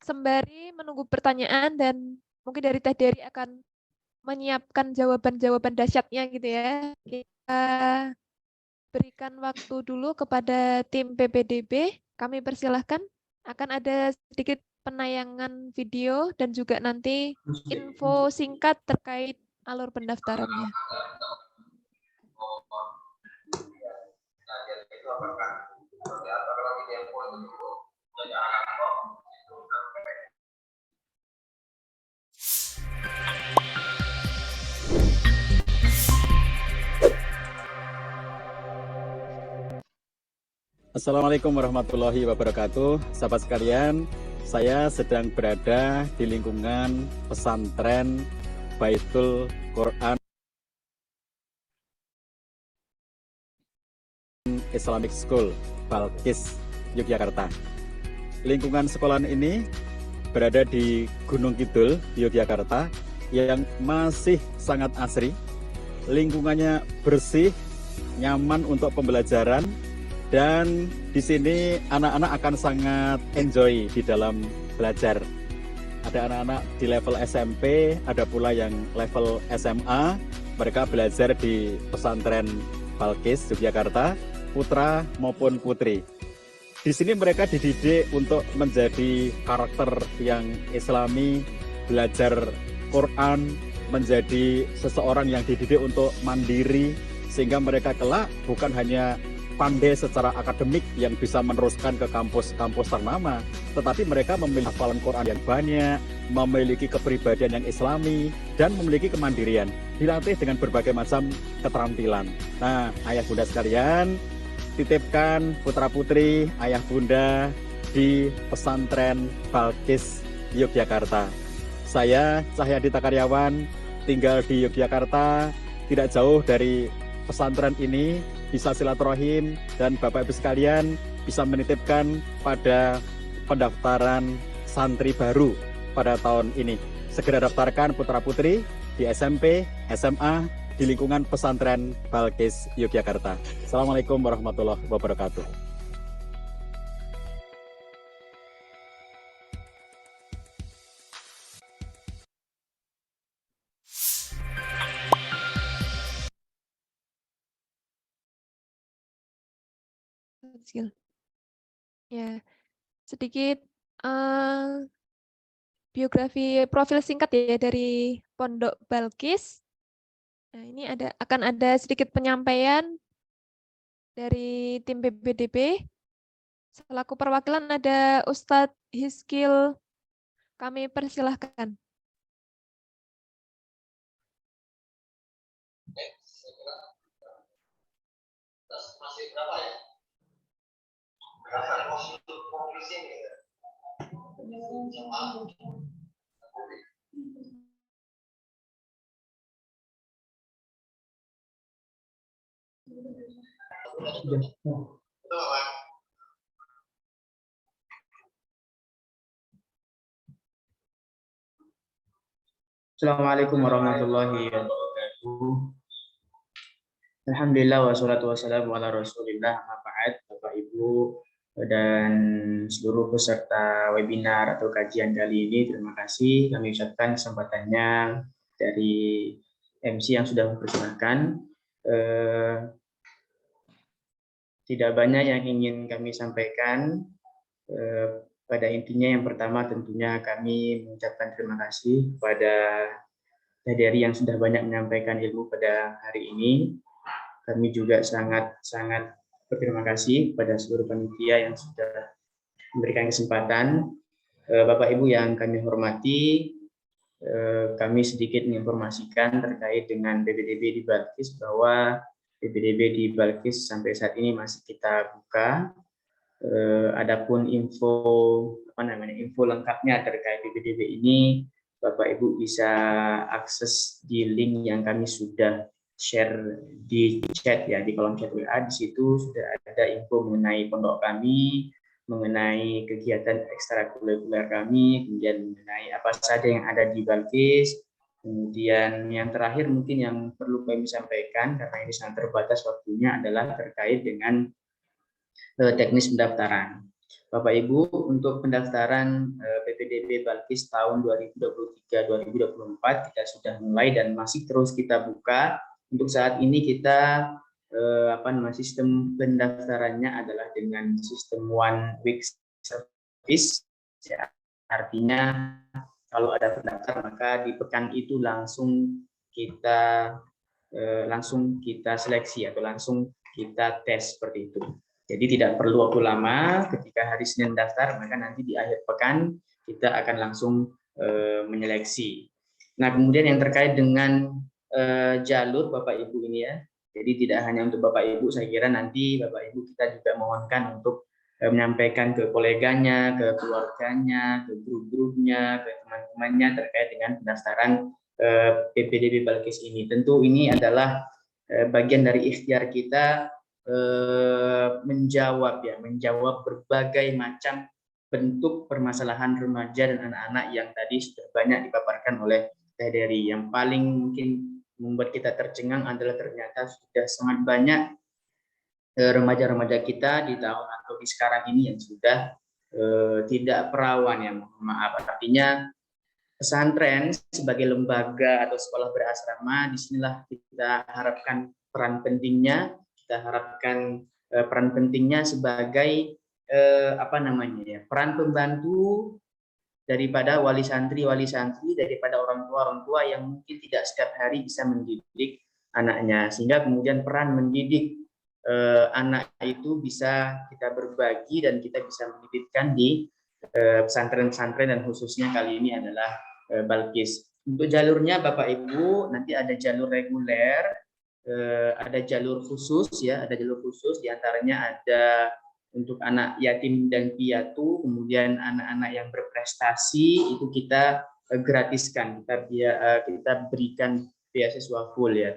Sembari menunggu pertanyaan dan mungkin dari Teh Dery akan menyiapkan jawaban-jawaban dahsyatnya gitu ya. Kita berikan waktu dulu kepada tim PPDB. Kami persilahkan. Akan ada sedikit penayangan video dan juga nanti info singkat terkait alur pendaftarannya. Assalamualaikum warahmatullahi wabarakatuh. Sahabat sekalian, saya sedang berada di lingkungan pesantren Baitul Quran Islamic School, Balkis, Yogyakarta. Lingkungan sekolahan ini berada di Gunung Kidul, Yogyakarta, yang masih sangat asri. Lingkungannya bersih, nyaman untuk pembelajaran, dan di sini anak-anak akan sangat enjoy di dalam belajar. Ada anak-anak di level SMP, ada pula yang level SMA. Mereka belajar di pesantren Balkis, Yogyakarta, putra maupun putri. Di sini mereka dididik untuk menjadi karakter yang Islami, belajar Quran, menjadi seseorang yang dididik untuk mandiri, sehingga mereka kelak bukan hanya pandai secara akademik yang bisa meneruskan ke kampus-kampus ternama, tetapi mereka memiliki hafalan Quran yang banyak, memiliki kepribadian yang Islami, dan memiliki kemandirian, dilatih dengan berbagai macam keterampilan. Nah, ayah bunda sekalian, titipkan putra-putri ayah bunda di pesantren Balkis, Yogyakarta. Saya, Cahyadita Karyawan, tinggal di Yogyakarta, tidak jauh dari pesantren ini, bisa silaturahim, dan Bapak Ibu sekalian bisa menitipkan pada pendaftaran santri baru pada tahun ini. Segera daftarkan putra-putri di SMP, SMA, di lingkungan pesantren Balkis, Yogyakarta. Assalamualaikum warahmatullahi wabarakatuh. Ya, sedikit biografi profil singkat ya dari Pondok Balkis. Nah, ini akan ada sedikit penyampaian dari tim PPDB. Selaku perwakilan ada Ustadz Hizkil. Kami persilahkan. Masih berapa ya? Konklusi ini. Assalamualaikum warahmatullahi wabarakatuh. Alhamdulillah wassalatu wassalamu ala Rasulillah. Bapak Ibu dan seluruh peserta webinar atau kajian kali ini, terima kasih kami ucapkan kesempatannya dari MC yang sudah memperkenalkan. Tidak banyak yang ingin kami sampaikan. Pada intinya yang pertama tentunya kami mengucapkan terima kasih kepada Teh Dery yang sudah banyak menyampaikan ilmu pada hari ini. Kami juga sangat berterima kasih kepada seluruh panitia yang sudah memberikan kesempatan. Bapak Ibu yang kami hormati, kami sedikit menginformasikan terkait dengan PPDB di Balkis bahwa PPDB di Balkis sampai saat ini masih kita buka. Adapun info lengkapnya terkait PPDB ini, Bapak Ibu bisa akses di link yang kami sudah share di chat ya, di kolom chat WA. Di situ sudah ada info mengenai pondok kami, mengenai kegiatan ekstrakurikuler kami, kemudian mengenai apa saja yang ada di Balkis. Kemudian yang terakhir mungkin yang perlu kami sampaikan karena ini sangat terbatas waktunya adalah terkait dengan teknis pendaftaran. Bapak Ibu, untuk pendaftaran PPDB Balkis tahun 2023-2024 kita sudah mulai dan masih terus kita buka. Untuk saat ini kita sistem pendaftarannya adalah dengan sistem one week service. Ya, artinya kalau ada pendaftar maka di pekan itu langsung kita seleksi atau langsung kita tes seperti itu. Jadi tidak perlu waktu lama, ketika hari Senin daftar, maka nanti di akhir pekan kita akan langsung menyeleksi. Nah, kemudian yang terkait dengan jalur Bapak Ibu ini ya, jadi tidak hanya untuk Bapak Ibu, saya kira nanti Bapak Ibu kita juga mohonkan untuk menyampaikan ke koleganya, ke keluarganya, ke grup-grupnya, ke teman-temannya terkait dengan pendaftaran PPDB Balkis ini. Tentu ini adalah bagian dari ikhtiar kita menjawab berbagai macam bentuk permasalahan remaja dan anak-anak yang tadi sudah banyak dipaparkan oleh Teh Dery. Yang paling mungkin membuat kita tercengang adalah ternyata sudah sangat banyak remaja-remaja kita di tahun atau di sekarang ini yang sudah tidak perawan ya, mohon maaf. Artinya pesantren sebagai lembaga atau sekolah berasrama, disinilah kita harapkan peran pentingnya. Kita harapkan peran pentingnya sebagai peran pembantu daripada wali santri, daripada orang tua yang mungkin tidak setiap hari bisa mendidik anaknya, sehingga kemudian peran mendidik anak itu bisa kita berbagi dan kita bisa menitipkan di pesantren-pesantren dan khususnya kali ini adalah Balkis. Untuk jalurnya Bapak Ibu nanti ada jalur reguler, ada jalur khusus ya, diantaranya ada untuk anak yatim dan piatu, kemudian anak-anak yang berprestasi itu kita gratiskan, kita berikan beasiswa full ya,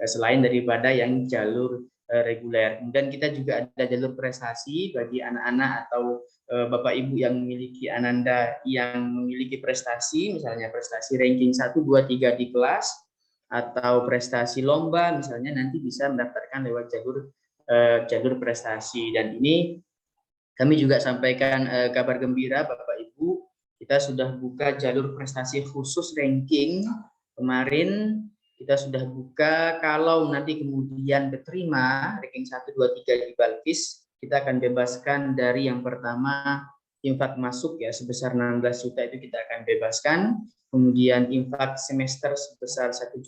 selain daripada yang jalur reguler. Kemudian kita juga ada jalur prestasi bagi anak-anak atau Bapak Ibu yang memiliki ananda yang memiliki prestasi, misalnya prestasi ranking 1, 2, 3 di kelas, atau prestasi lomba misalnya, nanti bisa mendaftarkan lewat jalur prestasi. Dan ini kami juga sampaikan kabar gembira Bapak Ibu, kita sudah buka jalur prestasi khusus ranking. Kemarin kita sudah buka, kalau nanti kemudian diterima ranking 1, 2, 3 di Balkis, kita akan bebaskan dari yang pertama infak masuk ya sebesar 16 juta itu kita akan bebaskan. Kemudian infak semester sebesar 1.850.000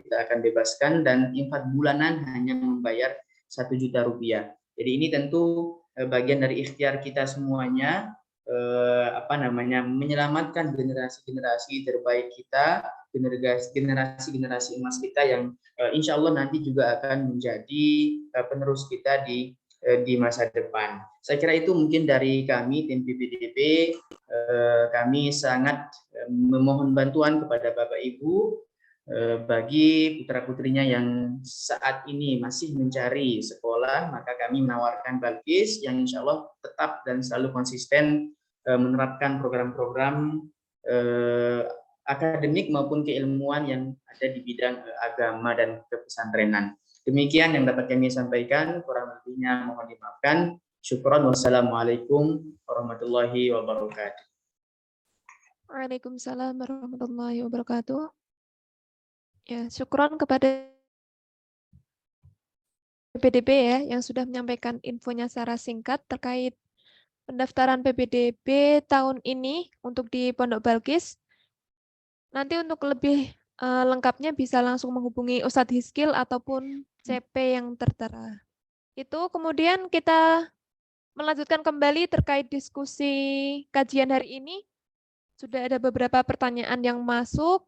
kita akan bebaskan, dan infak bulanan hanya membayar 1 juta rupiah. Jadi ini tentu bagian dari ikhtiar kita semuanya, menyelamatkan generasi-generasi terbaik kita, generasi-generasi emas kita yang insya Allah nanti juga akan menjadi penerus kita di masa depan. Saya kira itu mungkin dari kami tim PPDB. Kami sangat memohon bantuan kepada Bapak Ibu bagi putra-putrinya yang saat ini masih mencari sekolah, maka kami menawarkan Balkis yang insya Allah tetap dan selalu konsisten menerapkan program-program akademik maupun keilmuan yang ada di bidang agama dan kepesantrenan. Demikian yang dapat kami sampaikan, kurang lebihnya mohon dimaafkan. Syukron, wassalamualaikum warahmatullahi wabarakatuh. Waalaikumsalam warahmatullahi wabarakatuh. Ya, syukron kepada PPDB ya yang sudah menyampaikan infonya secara singkat terkait pendaftaran PPDB tahun ini untuk di Pondok Balkis. Nanti untuk lebih lengkapnya bisa langsung menghubungi Ustadz Hiskil ataupun CP yang tertera. Itu kemudian kita melanjutkan kembali terkait diskusi kajian hari ini. Sudah ada beberapa pertanyaan yang masuk.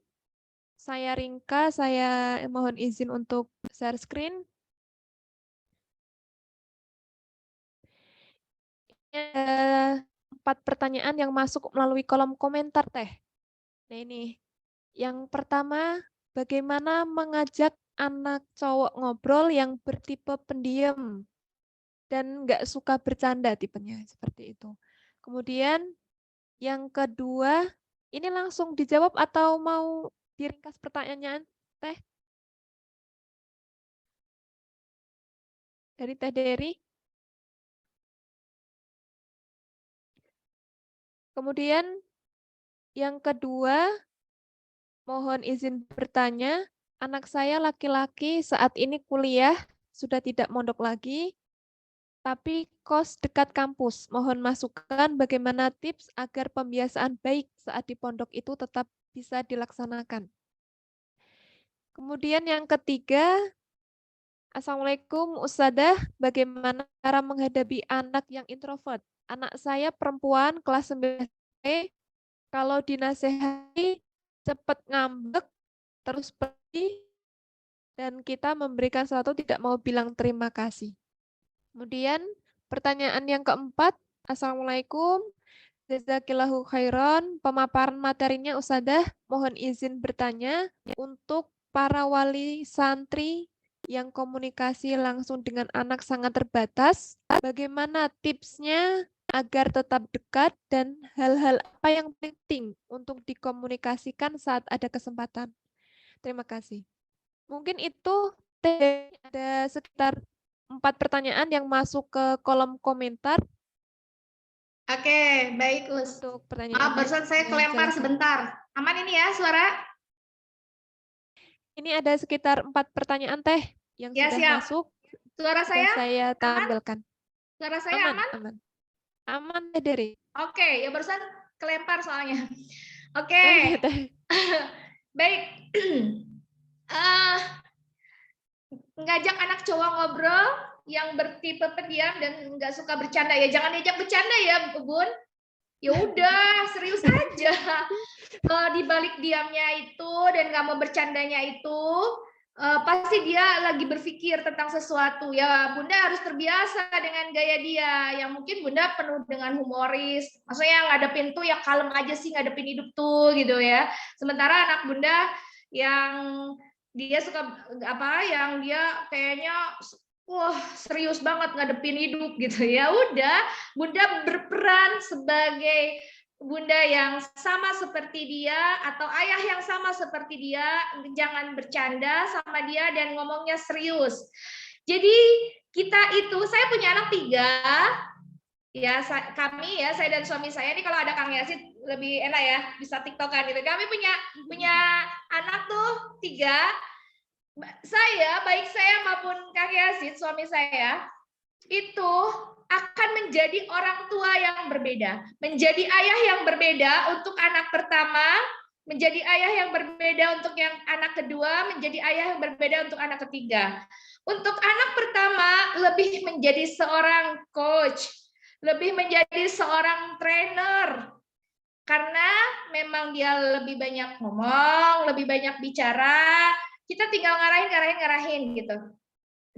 Saya ringkas, saya mohon izin untuk share screen. Ada 4 pertanyaan yang masuk melalui kolom komentar, Teh. Nah ini, yang pertama, bagaimana mengajak anak cowok ngobrol yang bertipe pendiam dan nggak suka bercanda tipenya, seperti itu. Kemudian yang kedua, ini langsung dijawab atau mau diringkas pertanyaan, Teh? Dari Teh Dery. Kemudian yang kedua, mohon izin bertanya, anak saya laki-laki saat ini kuliah, sudah tidak mondok lagi, tapi kos dekat kampus. Mohon masukan bagaimana tips agar pembiasaan baik saat di pondok itu tetap bisa dilaksanakan. Kemudian yang ketiga, Assalamualaikum Ustadzah, bagaimana cara menghadapi anak yang introvert? Anak saya perempuan kelas 9 SD, kalau dinasehati cepat ngambek, terus pergi, dan kita memberikan sesuatu tidak mau bilang terima kasih. Kemudian pertanyaan yang keempat, Assalamualaikum, Jazakillahu khairan, pemaparan materinya Ustadzah, mohon izin bertanya untuk para wali santri yang komunikasi langsung dengan anak sangat terbatas, bagaimana tipsnya agar tetap dekat dan hal-hal apa yang penting untuk dikomunikasikan saat ada kesempatan. Terima kasih. Mungkin itu ada sekitar 4 pertanyaan yang masuk ke kolom komentar. Oke, baik Us. Untuk Maaf, pertanyaannya. barusan saya kelempar sebentar. Aman ini ya suara? Ini ada sekitar 4 pertanyaan Teh yang Ya, sudah siap. masuk. Suara Sudah saya saya aman? tampilkan. Suara saya aman? Aman. Aman Teh Dery. Oke, ya barusan kelempar soalnya. Oh Oke. iya Teh. Baik. Ngajak anak cowok ngobrol yang bertipe pendiam dan nggak suka bercanda ya. Jangan diajak bercanda ya, Bun. Ya udah, serius aja. Di balik diamnya itu dan nggak mau bercandanya itu, pasti dia lagi berpikir tentang sesuatu. Ya, Bunda harus terbiasa dengan gaya dia yang mungkin Bunda penuh dengan humoris. Maksudnya ngadepin tuh ya kalem aja sih ngadepin hidup tuh gitu ya. Sementara anak Bunda yang dia suka apa yang dia kayaknya wah serius banget ngadepin hidup gitu ya. Udah, Bunda berperan sebagai Bunda yang sama seperti dia atau ayah yang sama seperti dia, jangan bercanda sama dia dan ngomongnya serius. Jadi kita itu, saya punya anak 3, ya kami ya, saya dan suami saya ini kalau ada Kang Yasid lebih enak ya, bisa tiktokan gitu. Kami punya anak tuh 3. Saya, baik saya maupun Kang Yasid, suami saya, itu akan menjadi orang tua yang berbeda, menjadi ayah yang berbeda untuk anak pertama, menjadi ayah yang berbeda untuk yang anak kedua, menjadi ayah yang berbeda untuk anak ketiga. Untuk anak pertama lebih menjadi seorang coach, lebih menjadi seorang trainer, karena memang dia lebih banyak ngomong, lebih banyak bicara, kita tinggal ngarahin gitu.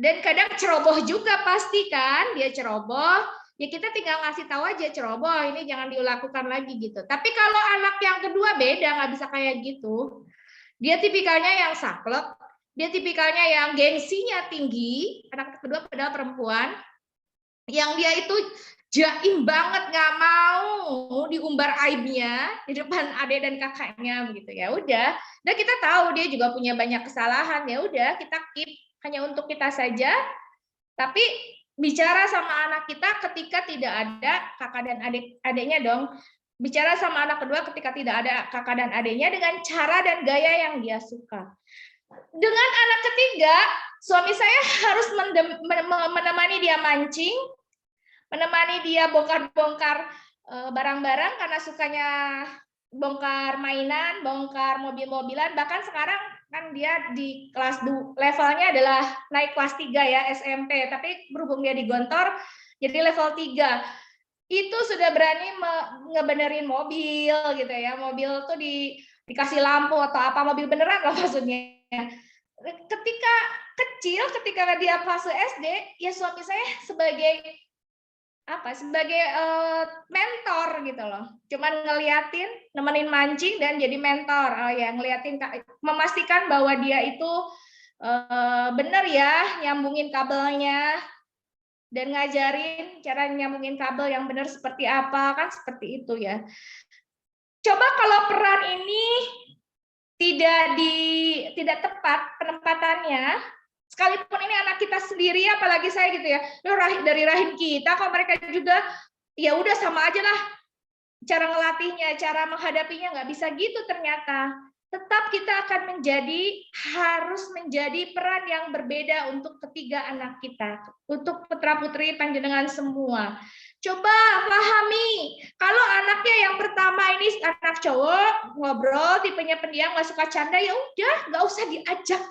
Dan kadang ceroboh juga pasti kan, dia ceroboh, ya kita tinggal ngasih tahu aja ceroboh, ini jangan dilakukan lagi gitu. Tapi kalau anak yang kedua beda, nggak bisa kayak gitu. Dia tipikalnya yang saklek, dia tipikalnya yang gengsinya tinggi, anak kedua padahal perempuan, yang dia itu jaim banget, nggak mau diumbar aibnya di depan adik dan kakaknya begitu ya udah. Dan kita tahu dia juga punya banyak kesalahan, ya udah kita keep hanya untuk kita saja, tapi bicara sama anak kita ketika tidak ada kakak dan adiknya dong. Bicara sama anak kedua ketika tidak ada kakak dan adiknya dengan cara dan gaya yang dia suka. Dengan anak ketiga, suami saya harus menemani dia mancing, menemani dia bongkar-bongkar barang-barang karena sukanya bongkar mainan, bongkar mobil-mobilan, bahkan sekarang kan dia di kelas levelnya adalah naik kelas 3 ya, SMP, tapi berhubung dia digontor jadi level 3. Itu sudah berani ngebenerin mobil gitu ya. Mobil tuh dikasih lampu atau apa, mobil beneran lah maksudnya. Ketika kecil, ketika dia fase SD, ya suami saya sebagai mentor gitu loh. Cuman ngeliatin, nemenin mancing dan jadi mentor. Oh ya, ngeliatin, memastikan bahwa dia itu benar ya nyambungin kabelnya dan ngajarin cara nyambungin kabel yang benar seperti apa, kan seperti itu ya. Coba kalau peran ini tidak tepat penempatannya, sekalipun ini anak kita sendiri, apalagi saya gitu ya, dari rahim kita, kok mereka juga ya udah sama aja lah cara ngelatihnya, cara menghadapinya, nggak bisa gitu ternyata. Tetap kita akan harus menjadi peran yang berbeda untuk ketiga anak kita, untuk putra putri panjenengan semua. Coba pahami, kalau anaknya yang pertama ini anak cowok, ngobrol, tipenya pendiam, nggak suka canda, ya udah, nggak usah diajak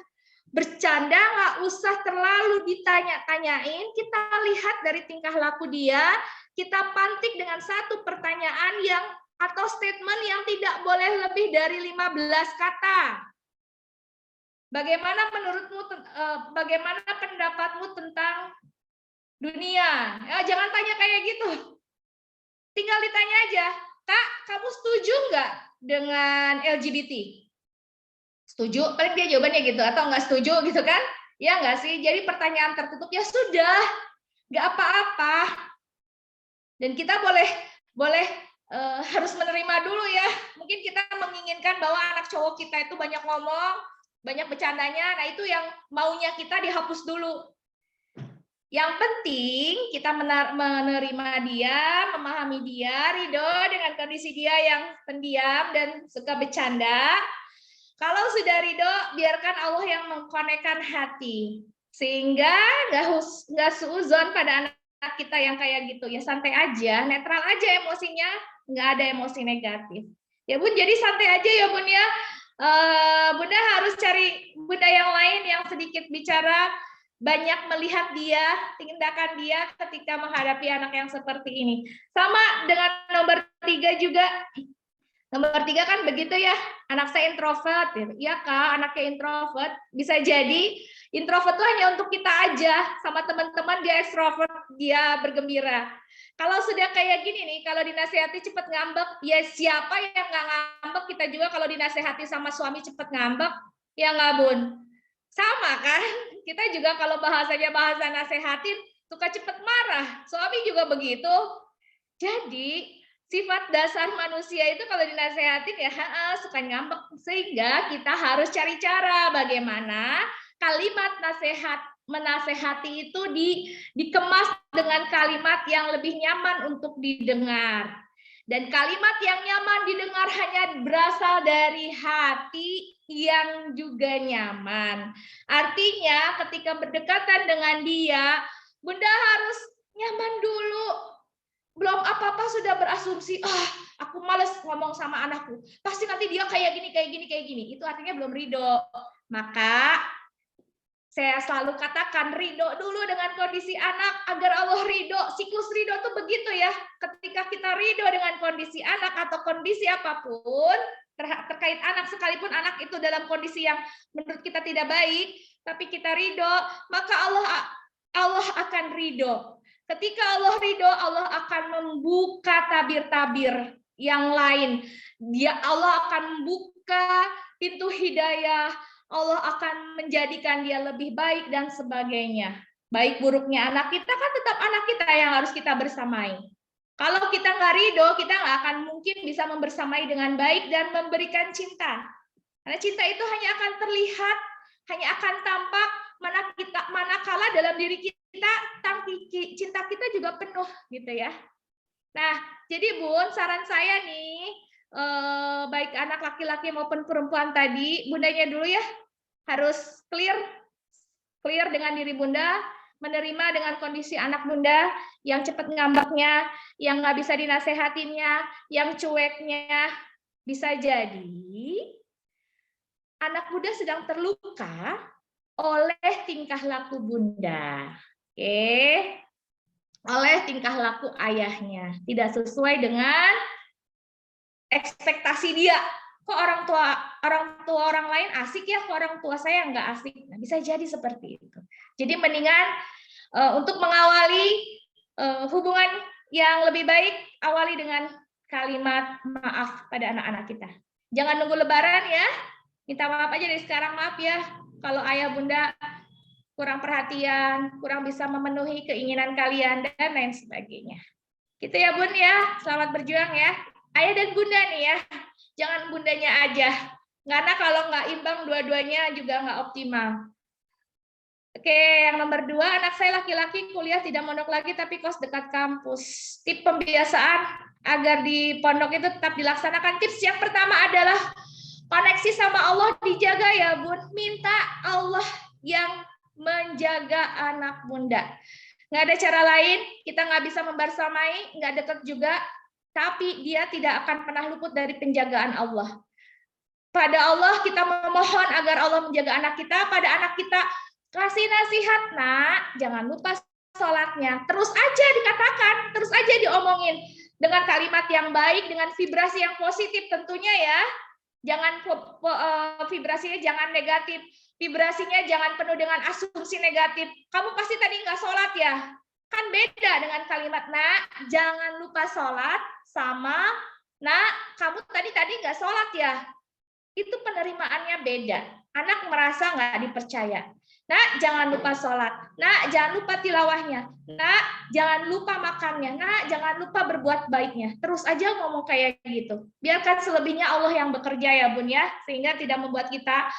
bercanda, nggak usah terlalu ditanya-tanyain, kita lihat dari tingkah laku dia, kita pantik dengan satu pertanyaan atau statement yang tidak boleh lebih dari 15 kata. Bagaimana menurutmu, bagaimana pendapatmu tentang dunia? Ya, jangan tanya kayak gitu. Tinggal ditanya aja, Kak, kamu setuju nggak dengan LGBT? Setuju, paling dia jawabannya gitu, atau nggak setuju gitu kan? Ya nggak sih? Jadi pertanyaan tertutup, ya sudah, nggak apa-apa. Dan kita boleh harus menerima dulu ya. Mungkin kita menginginkan bahwa anak cowok kita itu banyak ngomong, banyak bercandanya, nah itu yang maunya kita dihapus dulu. Yang penting kita menerima dia, memahami dia, ridho dengan kondisi dia yang pendiam dan suka bercanda. Kalau sudah ridho, biarkan Allah yang mengkonekkan hati. Sehingga nggak suuzon pada anak kita yang kayak gitu. Ya santai aja, netral aja emosinya, nggak ada emosi negatif. Ya Bun, jadi santai aja ya Bun ya. Bunda harus cari bunda yang lain yang sedikit bicara, banyak melihat dia, tindakan dia ketika menghadapi anak yang seperti ini. Sama dengan nomor 3 juga. Nomor 3 kan begitu ya, anak saya introvert. Iya Kak, anaknya introvert. Bisa jadi introvert itu hanya untuk kita aja, sama teman-teman dia ekstrovert, dia bergembira. Kalau sudah kayak gini nih, kalau dinasehati cepet ngambek, ya siapa yang nggak ngambek? Kita juga kalau dinasehati sama suami cepet ngambek, ya nggak Bun? Sama kan? Kita juga kalau bahasanya bahasa nasehatin, suka cepet marah. Suami juga begitu. Jadi, sifat dasar manusia itu kalau dinasehatin ya suka ngambek. Sehingga kita harus cari cara bagaimana kalimat menasehati itu dikemas dengan kalimat yang lebih nyaman untuk didengar. Dan kalimat yang nyaman didengar hanya berasal dari hati yang juga nyaman. Artinya ketika berdekatan dengan dia, Bunda harus nyaman dulu. Belum apa-apa sudah berasumsi, aku males ngomong sama anakku. Pasti nanti dia kayak gini. Itu artinya belum ridho. Maka saya selalu katakan ridho dulu dengan kondisi anak agar Allah ridho. Siklus ridho itu begitu ya. Ketika kita ridho dengan kondisi anak atau kondisi apapun terkait anak, sekalipun anak itu dalam kondisi yang menurut kita tidak baik, tapi kita ridho, maka Allah akan ridho. Ketika Allah ridho, Allah akan membuka tabir-tabir yang lain. Allah akan membuka pintu hidayah. Allah akan menjadikan dia lebih baik dan sebagainya. Baik buruknya anak kita kan tetap anak kita yang harus kita bersamai. Kalau kita nggak ridho, kita nggak akan mungkin bisa membersamai dengan baik dan memberikan cinta. Karena cinta itu hanya akan terlihat, hanya akan tampak manakala dalam diri kita tangki cinta kita juga penuh gitu ya. Nah, jadi Bun, saran saya nih, baik anak laki-laki maupun perempuan tadi, bundanya dulu ya harus clear dengan diri bunda, menerima dengan kondisi anak bunda yang cepat ngambeknya, yang nggak bisa dinasehatinya, yang cueknya, Bisa jadi anak Bunda sedang terluka oleh tingkah laku Bunda. Oke. Oleh tingkah laku ayahnya. Tidak sesuai dengan ekspektasi dia. Kok orang tua orang lain asik ya, kok orang tua saya nggak asik. Nah, bisa jadi seperti itu. Jadi mendingan untuk mengawali hubungan yang lebih baik, awali dengan kalimat maaf pada anak-anak kita. Jangan nunggu lebaran ya. Minta maaf aja dari sekarang, maaf ya. Kalau ayah bunda kurang perhatian, kurang bisa memenuhi keinginan kalian, dan lain sebagainya. Gitu ya bun ya, selamat berjuang ya. Ayah dan bunda nih ya, jangan bundanya aja. Karena kalau nggak imbang dua-duanya juga nggak optimal. Oke, yang nomor 2, anak saya laki-laki kuliah tidak mondok lagi tapi kos dekat kampus. Tip pembiasaan agar di pondok itu tetap dilaksanakan. Tips yang pertama adalah koneksi sama Allah dijaga ya bun. Minta Allah yang menjaga anak bunda. Nggak ada cara lain, kita nggak bisa membersamai, nggak dekat juga, tapi dia tidak akan pernah luput dari penjagaan Allah. Pada Allah kita memohon agar Allah menjaga anak kita, pada anak kita kasih nasihat, nak, jangan lupa sholatnya. Terus aja dikatakan, terus aja diomongin. Dengan kalimat yang baik, dengan vibrasi yang positif tentunya ya. Jangan vibrasinya jangan negatif. Vibrasinya jangan penuh dengan asumsi negatif. Kamu pasti tadi nggak sholat ya? Kan beda dengan kalimat, nak, jangan lupa sholat, sama, nak, kamu tadi nggak sholat ya? Itu penerimaannya beda. Anak merasa nggak dipercaya. Nak, jangan lupa sholat. Nak, jangan lupa tilawahnya. Nak, jangan lupa makannya. Nak, jangan lupa berbuat baiknya. Terus aja ngomong kayak gitu. Biarkan selebihnya Allah yang bekerja ya bun ya. Sehingga tidak membuat kita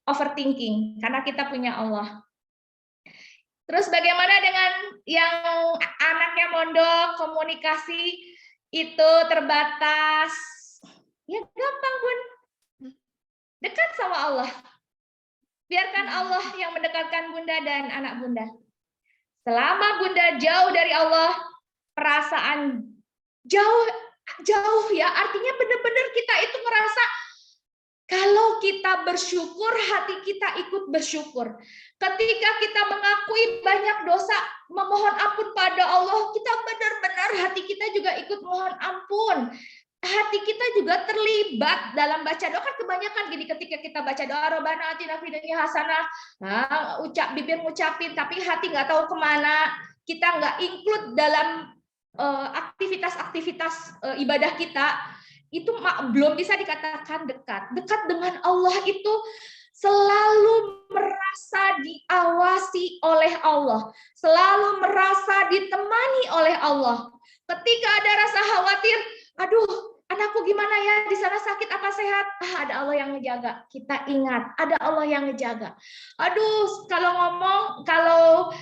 overthinking. Karena kita punya Allah. Terus bagaimana dengan yang anaknya mondok, komunikasi itu terbatas? Ya gampang bun. Dekat sama Allah. Biarkan Allah yang mendekatkan bunda dan anak bunda. Selama bunda jauh dari Allah, perasaan jauh ya, artinya benar-benar kita itu merasa kalau kita bersyukur, hati kita ikut bersyukur. Ketika kita mengakui banyak dosa, memohon ampun pada Allah, kita benar-benar hati kita juga ikut mohon ampun. Hati kita juga terlibat dalam baca doa. Kan kebanyakan gini, ketika kita baca doa Rabbana atina fid dunya hasanah, bibir ngucapin tapi hati nggak tahu kemana, kita nggak include dalam aktivitas ibadah kita, itu belum bisa dikatakan dekat. Dekat dengan Allah itu selalu merasa diawasi oleh Allah, selalu merasa ditemani oleh Allah. Ketika ada rasa khawatir, aduh, anakku gimana ya, di sana sakit apa sehat? Ada Allah yang ngejaga. Kita ingat, ada Allah yang ngejaga. Aduh, kalau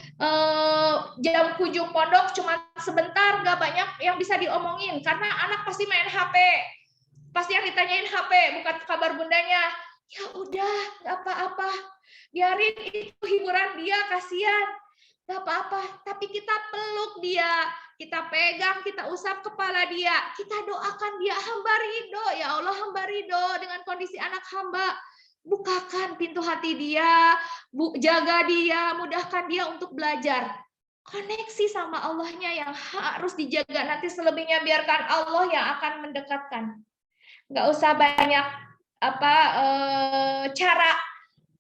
jam kunjung pondok cuma sebentar, nggak banyak yang bisa diomongin karena anak pasti main HP. Pasti yang ditanyain HP, bukan kabar bundanya. Ya udah, nggak apa-apa. Biarin itu hiburan dia, kasihan. Nggak apa-apa, tapi kita peluk dia, kita pegang, kita usap kepala dia, kita doakan dia, hamba ridho, ya Allah hamba ridho dengan kondisi anak hamba. Bukakan pintu hati dia, jaga dia, mudahkan dia untuk belajar. Koneksi sama Allahnya yang harus dijaga, nanti selebihnya biarkan Allah yang akan mendekatkan. Nggak usah banyak cara.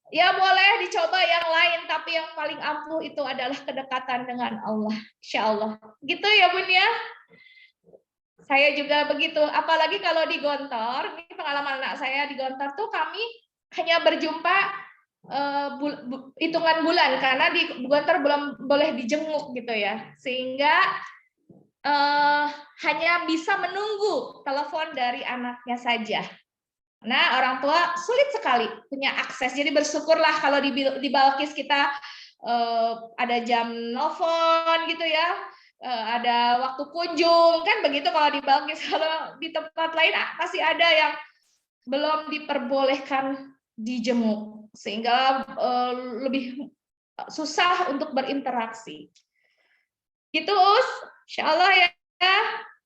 Ya boleh dicoba yang lain, tapi yang paling ampuh itu adalah kedekatan dengan Allah. Insya Allah. Gitu ya bun ya. Saya juga begitu. Apalagi kalau di Gontor, ini pengalaman anak saya di Gontor tuh kami hanya berjumpa hitungan bulan karena di Gontor belum boleh dijenguk gitu ya. Sehingga hanya bisa menunggu telepon dari anaknya saja. Nah, orang tua sulit sekali punya akses. Jadi bersyukurlah kalau di Balkis kita ada jam nelfon gitu ya, ada waktu kunjung kan begitu kalau di Balkis. Kalau di tempat lain masih ada yang belum diperbolehkan dijenguk, sehingga lebih susah untuk berinteraksi. Gitu Us, insya Allah ya,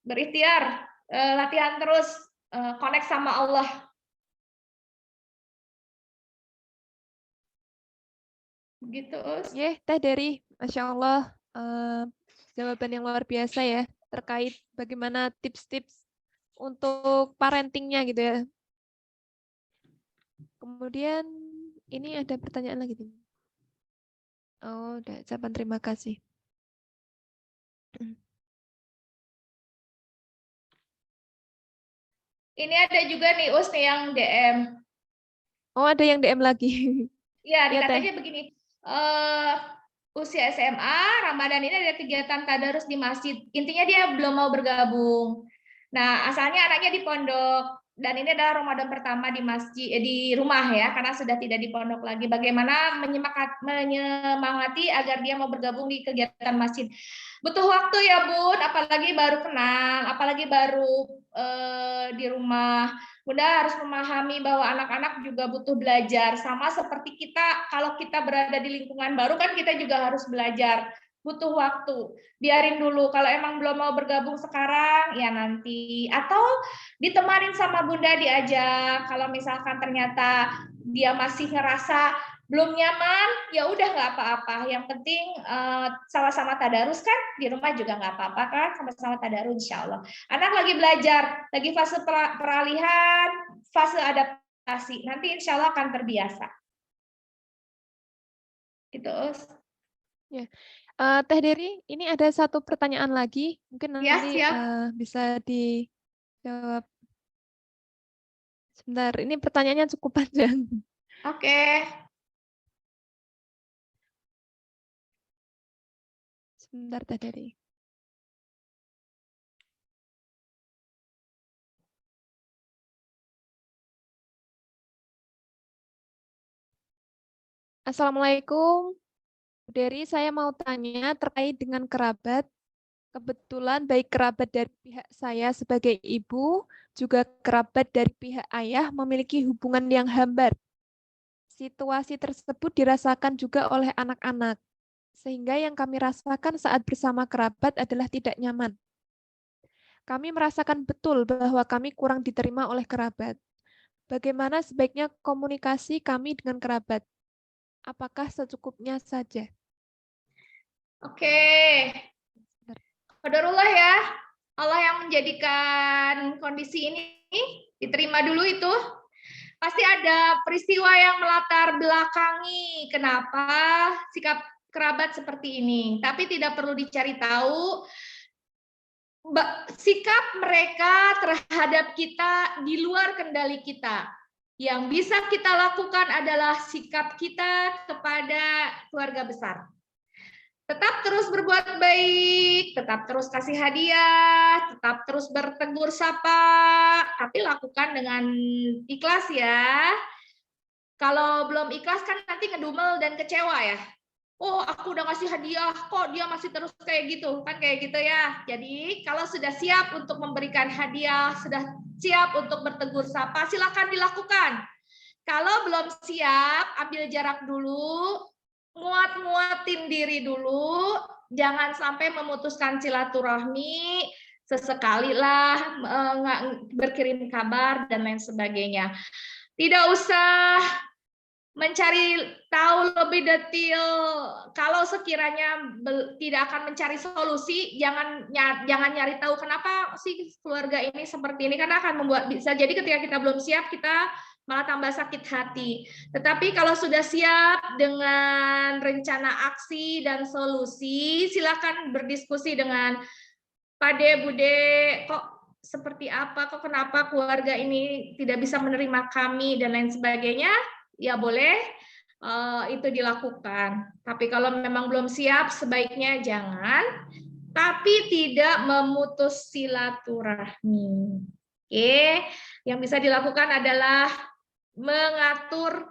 berikhtiar, latihan terus. connect sama Allah. Begitu, Us. Teh Dery, Masya Allah, jawaban yang luar biasa ya, terkait bagaimana tips-tips untuk parentingnya gitu ya. Kemudian ini ada pertanyaan lagi. Oh, udah jawaban, terima kasih. Ini ada juga nih, Us, nih yang DM. Oh, ada yang DM lagi. Ya, Iya, Teh. dikatanya begini. Usia SMA, Ramadan ini ada kegiatan tadarus di masjid. Intinya dia belum mau bergabung. Nah, asalnya anaknya di pondok, dan ini adalah Ramadan pertama di masjid, di rumah ya, karena sudah tidak di pondok lagi. Bagaimana menyemangati agar dia mau bergabung di kegiatan masjid? Butuh waktu ya, Bun, apalagi baru kenal, apalagi baru di rumah. Bunda harus memahami bahwa anak-anak juga butuh belajar, sama seperti kita. Kalau kita berada di lingkungan baru kan kita juga harus belajar, butuh waktu. Biarin dulu, kalau emang belum mau bergabung sekarang ya nanti, atau ditemanin sama Bunda, diajak. Kalau misalkan ternyata dia masih ngerasa belum nyaman, ya udah nggak apa-apa. Yang penting sama-sama tadarus kan, di rumah juga nggak apa-apa kan, sama-sama tadarus insya Allah. Anak lagi belajar, lagi fase peralihan, fase adaptasi. Nanti insya Allah akan terbiasa. Gitu, Us. Ya. Teh Dery, ini ada satu pertanyaan lagi. Mungkin Ya, nanti siap. bisa dijawab. Sebentar, ini pertanyaannya cukup panjang. Oke. Sebentar, Teh Dery. Assalamualaikum, Bu Dery. Saya mau tanya terkait dengan kerabat. Kebetulan baik kerabat dari pihak saya sebagai ibu, juga kerabat dari pihak ayah memiliki hubungan yang hambar. Situasi tersebut dirasakan juga oleh anak-anak, sehingga yang kami rasakan saat bersama kerabat adalah tidak nyaman. Kami merasakan betul bahwa kami kurang diterima oleh kerabat. Bagaimana sebaiknya komunikasi kami dengan kerabat? Apakah secukupnya saja? Oke. Qadarullah ya. Allah yang menjadikan kondisi ini diterima dulu itu. Pasti ada peristiwa yang melatar belakangi kenapa sikap kerabat seperti ini. Tapi tidak perlu dicari tahu sikap mereka terhadap kita di luar kendali kita. Yang bisa kita lakukan adalah sikap kita kepada keluarga besar. Tetap terus berbuat baik, tetap terus kasih hadiah, tetap terus bertegur sapa, tapi lakukan dengan ikhlas ya. Kalau belum ikhlas kan nanti ngedumel dan kecewa ya. Oh, aku udah ngasih hadiah, kok dia masih terus kayak gitu, kan kayak gitu ya. Jadi kalau sudah siap untuk memberikan hadiah, sudah siap untuk bertegur sapa, silakan dilakukan. Kalau belum siap, ambil jarak dulu, nguat-nguatin diri dulu, jangan sampai memutuskan silaturahmi, sesekali lah berkirim kabar dan lain sebagainya. Tidak usah mencari tahu lebih detail. Kalau sekiranya tidak akan mencari solusi, jangan nyari tahu kenapa sih keluarga ini seperti ini, karena akan membuat, bisa jadi ketika kita belum siap kita malah tambah sakit hati. Tetapi kalau sudah siap dengan rencana aksi dan solusi, silakan berdiskusi dengan Pak De, Bude, kok seperti apa, kok kenapa keluarga ini tidak bisa menerima kami dan lain sebagainya, ya boleh itu dilakukan. Tapi kalau memang belum siap, sebaiknya jangan, tapi tidak memutus silaturahmi. Oke, yang bisa dilakukan adalah mengatur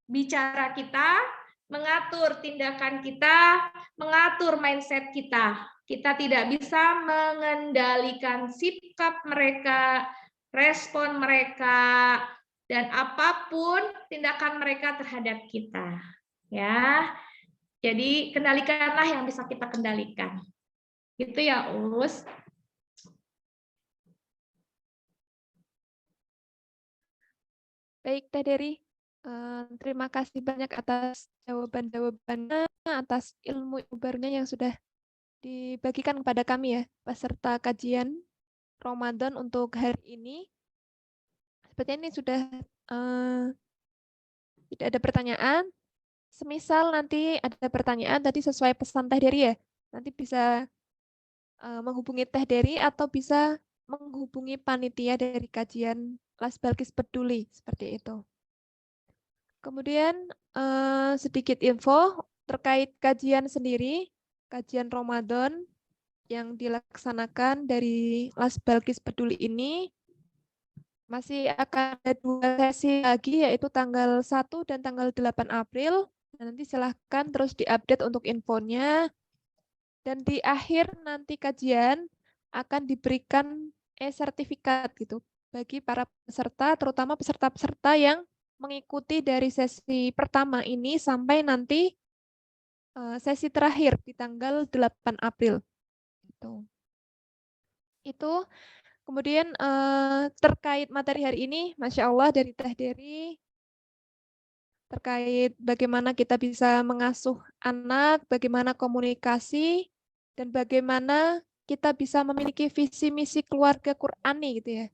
bicara kita, mengatur tindakan kita, mengatur mindset kita. Kita tidak bisa mengendalikan sikap mereka, respon mereka, dan apapun tindakan mereka terhadap kita. Ya, jadi kendalikanlah yang bisa kita kendalikan. Gitu ya, Us. Baik, Teh Dery. Terima kasih banyak atas jawaban-jawabannya, atas ilmu barunya yang sudah dibagikan kepada kami ya, peserta kajian Ramadan untuk hari ini. Sepertinya ini sudah tidak ada pertanyaan. Semisal nanti ada pertanyaan, tadi sesuai pesan Teh Dery ya, nanti bisa menghubungi Teh Dery atau bisa menghubungi panitia dari kajian Las Balkis Peduli, seperti itu. Kemudian sedikit info terkait kajian sendiri, kajian Ramadan yang dilaksanakan dari Las Balkis Peduli ini masih akan ada 2 sesi lagi, yaitu tanggal 1 dan tanggal 8 April. Nanti silahkan terus diupdate untuk infonya. Dan di akhir nanti kajian akan diberikan e-sertifikat gitu bagi para peserta, terutama peserta-peserta yang mengikuti dari sesi pertama ini sampai nanti sesi terakhir di tanggal 8 April. Itu. Kemudian terkait materi hari ini, Masya Allah dari Teh Dery, terkait bagaimana kita bisa mengasuh anak, bagaimana komunikasi, dan bagaimana kita bisa memiliki visi misi keluarga Qur'ani gitu ya.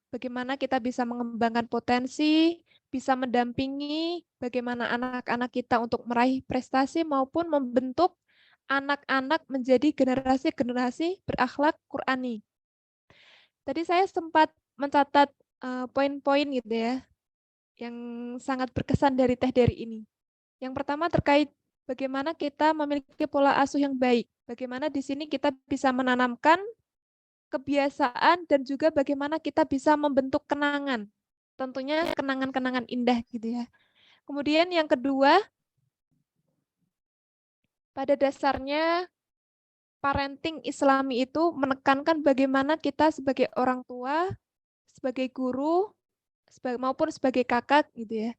Bagaimana kita bisa mengembangkan potensi, bisa mendampingi bagaimana anak-anak kita untuk meraih prestasi maupun membentuk anak-anak menjadi generasi-generasi berakhlak Qur'ani. Tadi saya sempat mencatat poin-poin gitu ya, yang sangat berkesan dari Teh Dery ini. Yang pertama terkait bagaimana kita memiliki pola asuh yang baik. Bagaimana di sini kita bisa menanamkan kebiasaan dan juga bagaimana kita bisa membentuk kenangan. Tentunya kenangan-kenangan indah gitu ya. Kemudian yang kedua, pada dasarnya parenting Islami itu menekankan bagaimana kita sebagai orang tua, sebagai guru, maupun sebagai kakak gitu ya,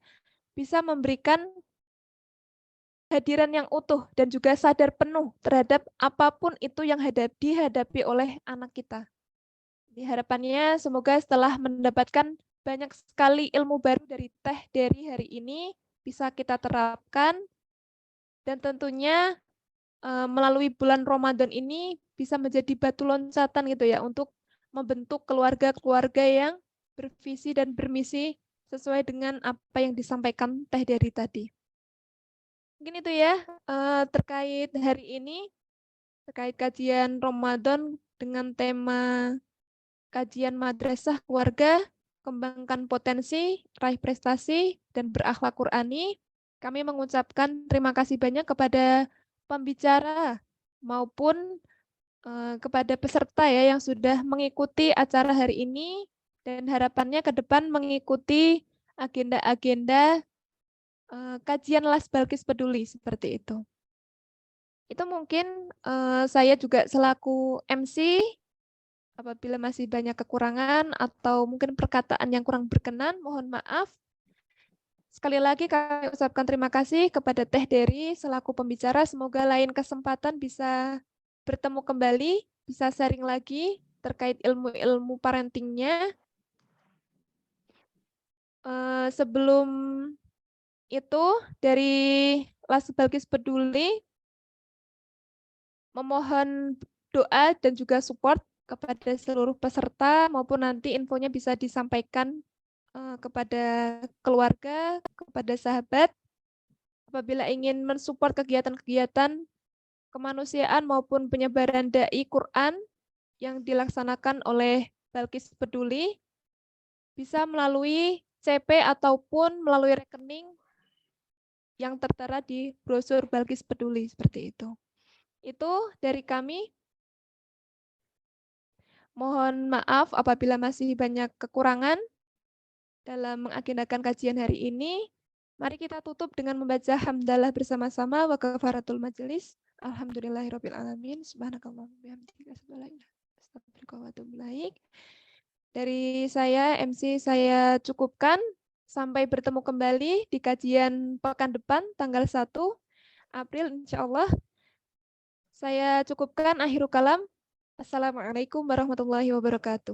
bisa memberikan hadiran yang utuh dan juga sadar penuh terhadap apapun itu yang dihadapi oleh anak kita. Di harapannya semoga setelah mendapatkan banyak sekali ilmu baru dari Teh Dery hari ini bisa kita terapkan dan tentunya melalui bulan Ramadan ini bisa menjadi batu loncatan gitu ya untuk membentuk keluarga-keluarga yang bervisi dan bermisi sesuai dengan apa yang disampaikan Teh Dery tadi. Mungkin itu ya terkait hari ini, terkait kajian Ramadan dengan tema kajian madrasah keluarga, kembangkan potensi, raih prestasi, dan berakhlak Qur'ani. Kami mengucapkan terima kasih banyak kepada pembicara maupun kepada peserta ya yang sudah mengikuti acara hari ini dan harapannya ke depan mengikuti agenda-agenda kajian Las Balkis Peduli seperti itu. Itu mungkin saya juga selaku MC apabila masih banyak kekurangan atau mungkin perkataan yang kurang berkenan, mohon maaf. Sekali lagi kami ucapkan terima kasih kepada Teh Dery selaku pembicara. Semoga lain kesempatan bisa bertemu kembali, bisa sharing lagi terkait ilmu-ilmu parentingnya. Sebelum itu dari Las Balkis Peduli memohon doa dan juga support kepada seluruh peserta maupun nanti infonya bisa disampaikan kepada keluarga, kepada sahabat apabila ingin mensupport kegiatan-kegiatan kemanusiaan maupun penyebaran dai Quran yang dilaksanakan oleh Balkis Peduli bisa melalui CP ataupun melalui rekening yang tertera di brosur Balkis Peduli seperti itu. Itu dari kami. Mohon maaf apabila masih banyak kekurangan dalam mengagendakan kajian hari ini. Mari kita tutup dengan membaca hamdalah bersama-sama wa kafaratul majelis. Alhamdulillahirabbil alamin. Subhanakallahumma bihamdika asyhadu an la ilaha illa anta astaghfiruka wa atubu ilaik. Dari saya MC saya cukupkan. Sampai bertemu kembali di kajian pekan depan tanggal 1 April insyaallah. Saya cukupkan akhirul kalam. Assalamualaikum warahmatullahi wabarakatuh.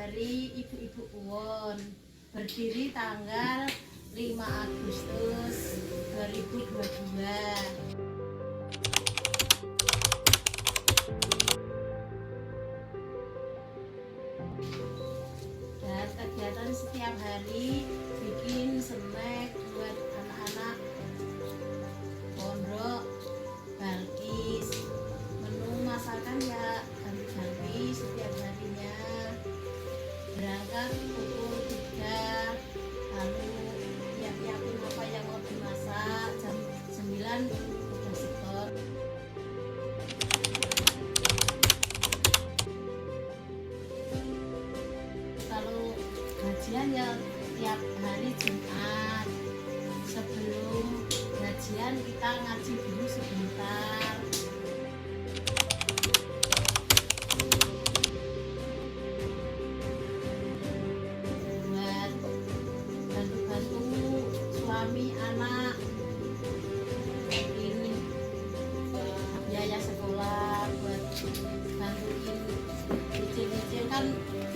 dari Ibu-Ibu UON berdiri tanggal 5 Agustus 2022. Dan kegiatan setiap hari bikin snack buat anak-anak pondok Balkis. Menu masakan ya ganti-ganti setiap harinya. Berangkat pukul 3, lalu siap-siapin apa yang mau dimasak, jam 9 udah setor. Kalau gajian ya tiap hari Jumat. Sebelum gajian kita ngaji dulu sebentar. Buat bantu-bantu suami anak ini biaya sekolah, buat bantuin nyicil-nyicil kan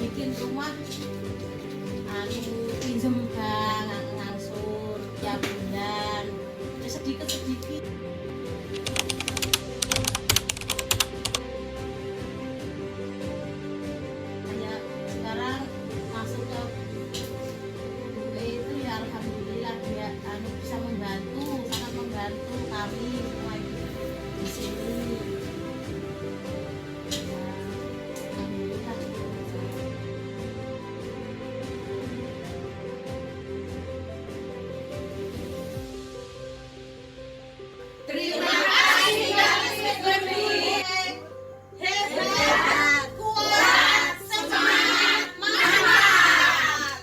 bikin rumah pinjem bank ngangsur tiap bulan ya sedikit-sedikit. Kayak sekarang masuk ke gue itu ya alhamdulillah dia bisa membantu, sangat membantu kami semua di sini. Ya, alhamdulillah. Terima kasih Bapak Guru. Hebat, kuat, semangat, mantap.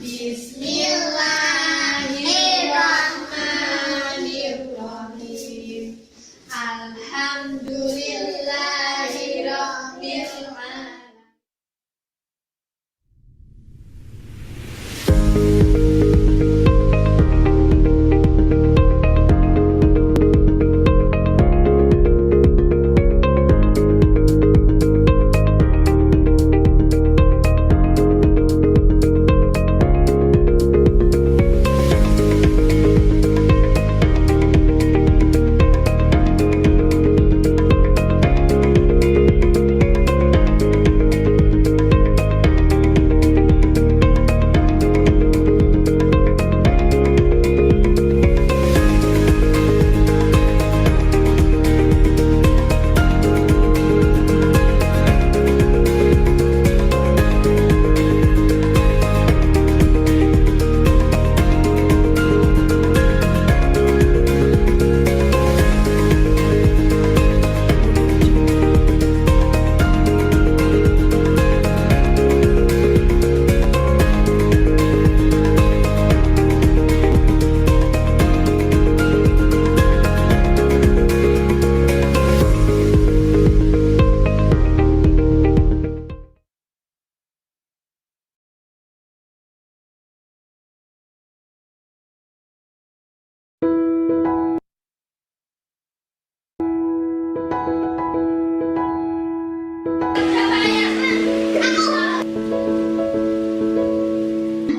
Bismillahirrahmanirrahim. Alhamdulillahirabbil alamin.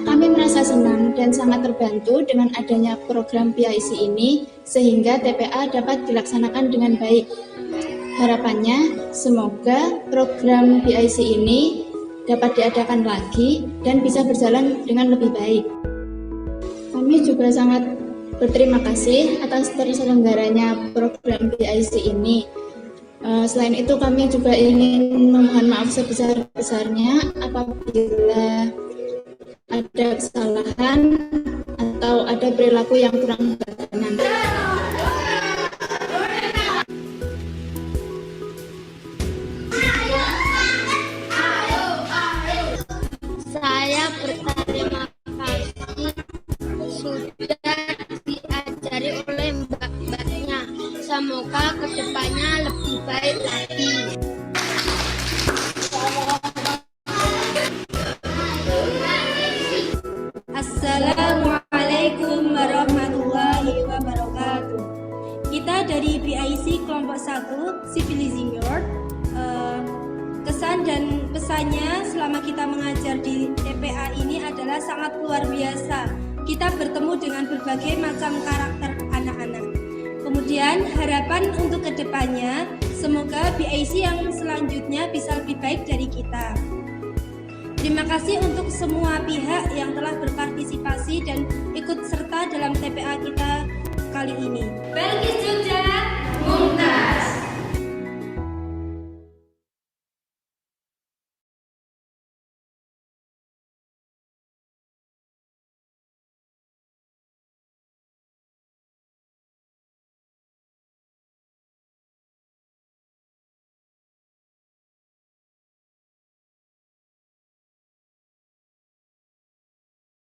Kami merasa senang dan sangat terbantu dengan adanya program PIC ini sehingga TPA dapat dilaksanakan dengan baik. Harapannya semoga program PIC ini dapat diadakan lagi dan bisa berjalan dengan lebih baik. Kami juga sangat berterima kasih atas terselenggaranya program PIC ini. Selain itu kami juga ingin memohon maaf sebesar-besarnya apabila ada kesalahan atau ada perilaku yang kurang berkenan. sudah diajari oleh mbak-mbaknya. Semoga kedepannya lebih baik lagi. Assalamualaikum warahmatullahi wabarakatuh. Kita dari BIC kelompok 1 Civilizing World. Kesan dan pesannya selama kita mengajar di TPA ini adalah sangat luar biasa. Kita bertemu dengan berbagai macam karakter anak-anak. Kemudian harapan untuk kedepannya, semoga BIC yang selanjutnya bisa lebih baik dari kita. Terima kasih untuk semua pihak yang telah berpartisipasi dan ikut serta dalam TPA kita kali ini. Belkis Jogja.